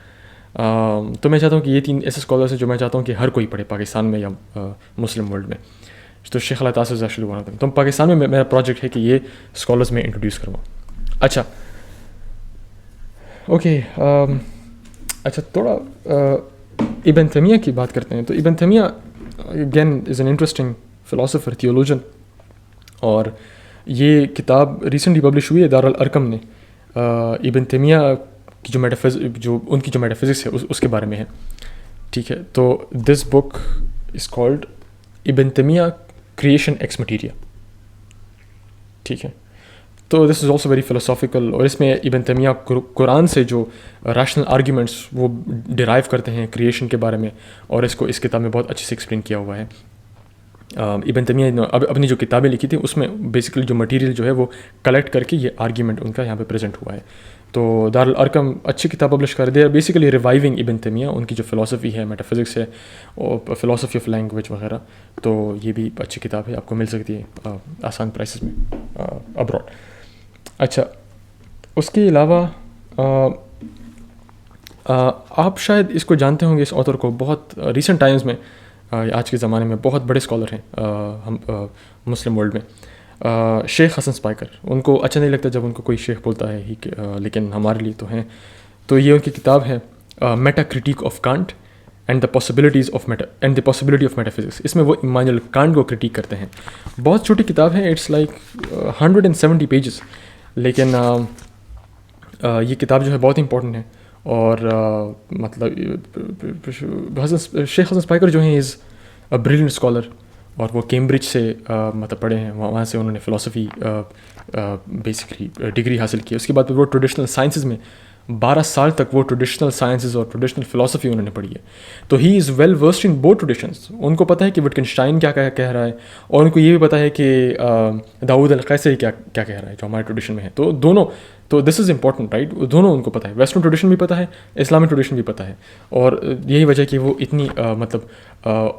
तो मैं चाहता हूँ कि ये 3 ऐसे स्कॉलर्स हैं जो मैं चाहता हूँ कि हर कोई पढ़े पाकिस्तान में या मुस्लिम वर्ल्ड में। तो Sheikh al Attas is actually one of them. तो पाकिस्तान में मेरा प्रोजेक्ट है कि ये स्कॉलर्स में इंट्रोड्यूस करवाऊँ। अच्छा, ओके, अच्छा, थोड़ा इब्न तैमिया की बात करते हैं। तो Ibn Taymiyya again is an interesting philosopher, theologian. और ये किताब रिसेंटली पब्लिश हुई है दारुल अरकम ने। इब्न तैमिया की जो उनकी जो मेटाफिज़िक्स है उसके बारे में है। ठीक है, तो this book is called ibn Taymiyyah creation x materia. ठीक है, तो दिस इज़ ऑल्सो वेरी फ़िलोसॉफिकल। और इसमें इब्न तैमिया कुरान से जो रैशनल आर्ग्यूमेंट्स वो डिराइव करते हैं क्रिएशन के बारे में, और इसको इस किताब में बहुत अच्छे से एक्सप्लेन किया हुआ है। इब्न तैमिया ने अपनी जो किताबें लिखी थी उसमें बेसिकली जो मटेरियल जो है वो कलेक्ट करके ये आर्ग्यूमेंट उनका यहाँ पे प्रेजेंट हुआ है। तो दारुल अरकम अच्छी किताब पब्लिश कर दे, बेसिकली रिवाइविंग इब्न तैमिया, उनकी जो फ़िलासफ़ी है, मेटाफिज़िक्स है, और फ़िलासफ़ी ऑफ लैंग्वेज वगैरह। तो ये भी अच्छी किताब है, आपको मिल सकती है आसान प्राइसेस में अब्रॉड। अच्छा, उसके अलावा आप शायद इसको जानते होंगे, इस ऑथर को। बहुत रिसेंट टाइम्स में, आज के ज़माने में बहुत बड़े स्कॉलर हैं हम मुस्लिम वर्ल्ड में, शेख हसन स्पाइकर। उनको अच्छा नहीं लगता जब उनको कोई शेख बोलता है ही, लेकिन हमारे लिए तो हैं। तो ये उनकी किताब है Meta critic of can't and the possibilities of the possibility of metaphysics. इसमें वो इमानुएल कांट को क्रिटिक करते हैं। बहुत छोटी किताब है, इट्स लाइक 170 पेजेस, लेकिन ये किताब जो है बहुत इंपॉर्टेंट है। और मतलब शेख हसन स्पाइकर जो हैं इज़ अ ब्रिलियंट स्कॉलर, और वो कैम्ब्रिज से मतलब पढ़े हैं। वहाँ से उन्होंने फ़िलासफ़ी बेसिकली डिग्री हासिल की। उसके बाद वो ट्रेडिशनल साइंसेस में 12 साल तक वो ट्रेडिशनल साइंसेस और ट्रेडिशनल फ़िलासफ़ी उन्होंने पढ़ी है। तो he is well versed in both traditions. उनको पता है कि विटगेनस्टाइन क्या कह रहा है, और उनको ये भी पता है कि दाऊद अल-क़ैसरी क्या कह रहा है, जो हमारे ट्रेडिशन में है। तो दोनों, तो दिस इज़ इंपॉर्टेंट, राइट। दोनों उनको पता है, वेस्टर्न ट्रेडिशन भी पता है, इस्लामिक ट्रेडिशन भी पता है। और यही वजह कि वो इतनी मतलब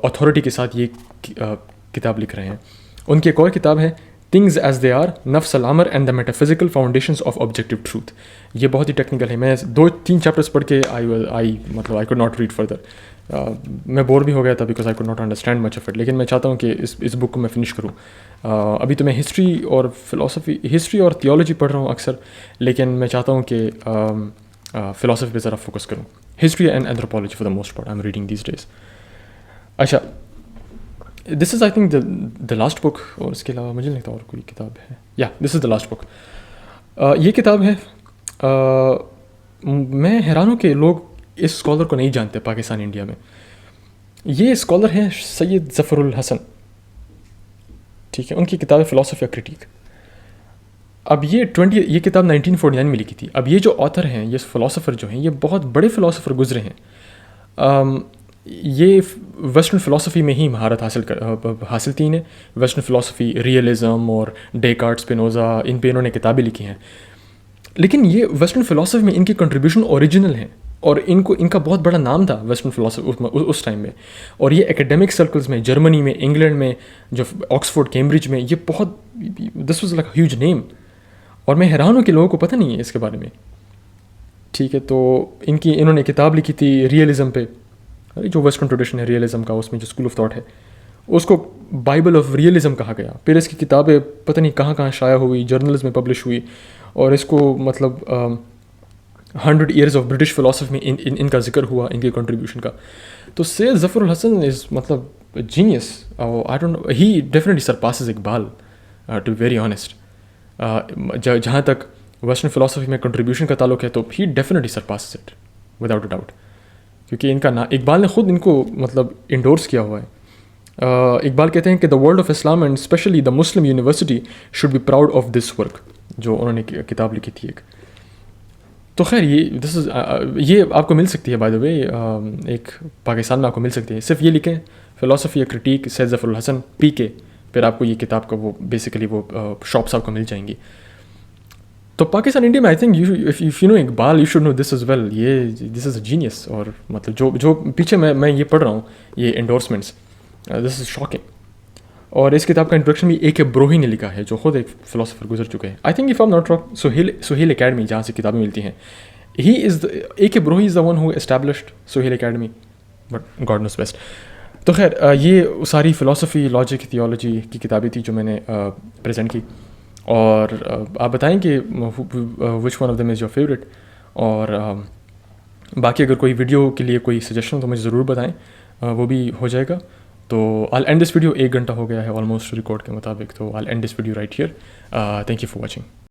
अथॉरिटी के साथ ये किताब लिख रहे हैं। उनकी एक और किताब है things as they are, Nafs al Amr and the metaphysical foundations of objective truth. ये बहुत ही टेक्निकल है। मैं 2-3 चैप्टर्स पढ़ के I could not read further. मैं बोर भी हो गया था because I could not understand much of it. लेकिन मैं चाहता हूँ कि इस बुक को मैं फिनिश करूँ। अभी तो मैं हिस्ट्री और थियोलॉजी पढ़ रहा हूँ अक्सर, लेकिन मैं चाहता हूँ कि फ़िलासफ़ी पे ज़रा फोकस करूँ। History and anthropology for the most part I am reading these days. अच्छा, this is I think the last book, और इसके अलावा मुझे नहीं लगता और कोई किताब है। या this is the last book. ये किताब है, मैं हैरान हूँ कि लोग इस स्कॉलर को नहीं जानते पाकिस्तान इंडिया में। ये स्कॉलर हैं सैयद ज़फ़रुल हसन, ठीक है। उनकी किताब है फ़िलासफ़ी ऑफ क्रिटिक। अब ये किताब 1949 में लिखी थी। अब ये जो ऑथर हैं, ये फ़िलासफ़र जो हैं, ये बहुत बड़े फ़िलासफ़र गुजरे हैं। ये वेस्टर्न फ़िलासफ़ी में ही महारत हासिल थी इन्हें। वेस्टर्न फ़िलासफ़ी, रियलिज़म और डेकार्ट, स्पिनोज़ा, इन पे इन्होंने किताबें लिखी हैं। लेकिन ये वेस्टर्न फ़िलासफ़ी में इनकी कंट्रीब्यूशन ओरिजिनल हैं, और इनका बहुत बड़ा नाम था वेस्टर्न फ़िलासफ़ी उस टाइम में। और ये एकेडमिक सर्कल्स में, जर्मनी में, इंग्लैंड में, जो ऑक्सफोर्ड, कैम्ब्रिज में, ये बहुत, this was like huge name. और मैं हैरान हूँ कि लोगों को पता नहीं है इसके बारे में, ठीक है। तो इन्होंने किताब लिखी थी रियलिज़म पे, जो वेस्टर्न ट्रेडिशन है रियलिज़म का, उसमें जो स्कूल ऑफ थॉट है, उसको बाइबल ऑफ रियलिज़म कहा गया। फिर इसकी किताबें पता नहीं कहाँ कहाँ शाया हुई, जर्नल्स में पब्लिश हुई, और इसको मतलब 100 ईयर्स ऑफ ब्रिटिश फ़िलासफ़ी में इनका जिक्र हुआ, इनके कंट्रीब्यूशन का। तो सैयद ज़फ़रुल हसन इज़ मतलब genius. I don't know, he definitely surpasses Iqbal, to be very honest. जहाँ तक वेस्टर्न फ़िलासफ़ी में कंट्रीब्यूशन का ताल्लुक है, तो he definitely surpasses it without a doubt. क्योंकि इनका इकबाल ने ख़ुद इनको मतलब इंडोर्स किया हुआ है। इकबाल कहते हैं कि the world of Islam and specially the Muslim university should be proud of this work, जो उन्होंने किताब लिखी थी एक। तो खैर ये आपको मिल सकती है, बाय द वे, एक पाकिस्तान में आपको मिल सकती है। सिर्फ ये लिखें philosophy critique Syed Zafarul Hasan PK, फिर आपको ये किताब का वो बेसिकली वो शॉप्स आपको मिल जाएंगी। तो पाकिस्तान इंडिया में आई think if you know Iqbal, you should know this is well. This is a genius. और मतलब जो पीछे मैं ये पढ़ रहा हूँ, ये एंडोर्समेंट्स, दिस इज़ शॉकिंग। और इस किताब का इंट्रोडक्शन भी AK ब्रोही ने लिखा है, जो खुद एक फ़िलासफ़र गुजर चुके हैं। I think if I am not wrong, Suhail Academy, जहाँ से किताबें मिलती हैं, AK Brohi is the one who established Suhail Academy, but God knows best. तो खैर ये सारी फ़िलासफ़ी, लॉजिक, थियोलॉजी की किताबें थी जो मैंने प्रेजेंट की। और आप बताएं कि which one of them is your favourite. और बाकी अगर कोई वीडियो के लिए कोई सजेशन तो मुझे ज़रूर बताएं, वो भी हो जाएगा। तो आई एंड दिस वीडियो, 1 घंटा हो गया है ऑलमोस्ट रिकॉर्ड के मुताबिक। तो I end this video right here. Thank you for watching.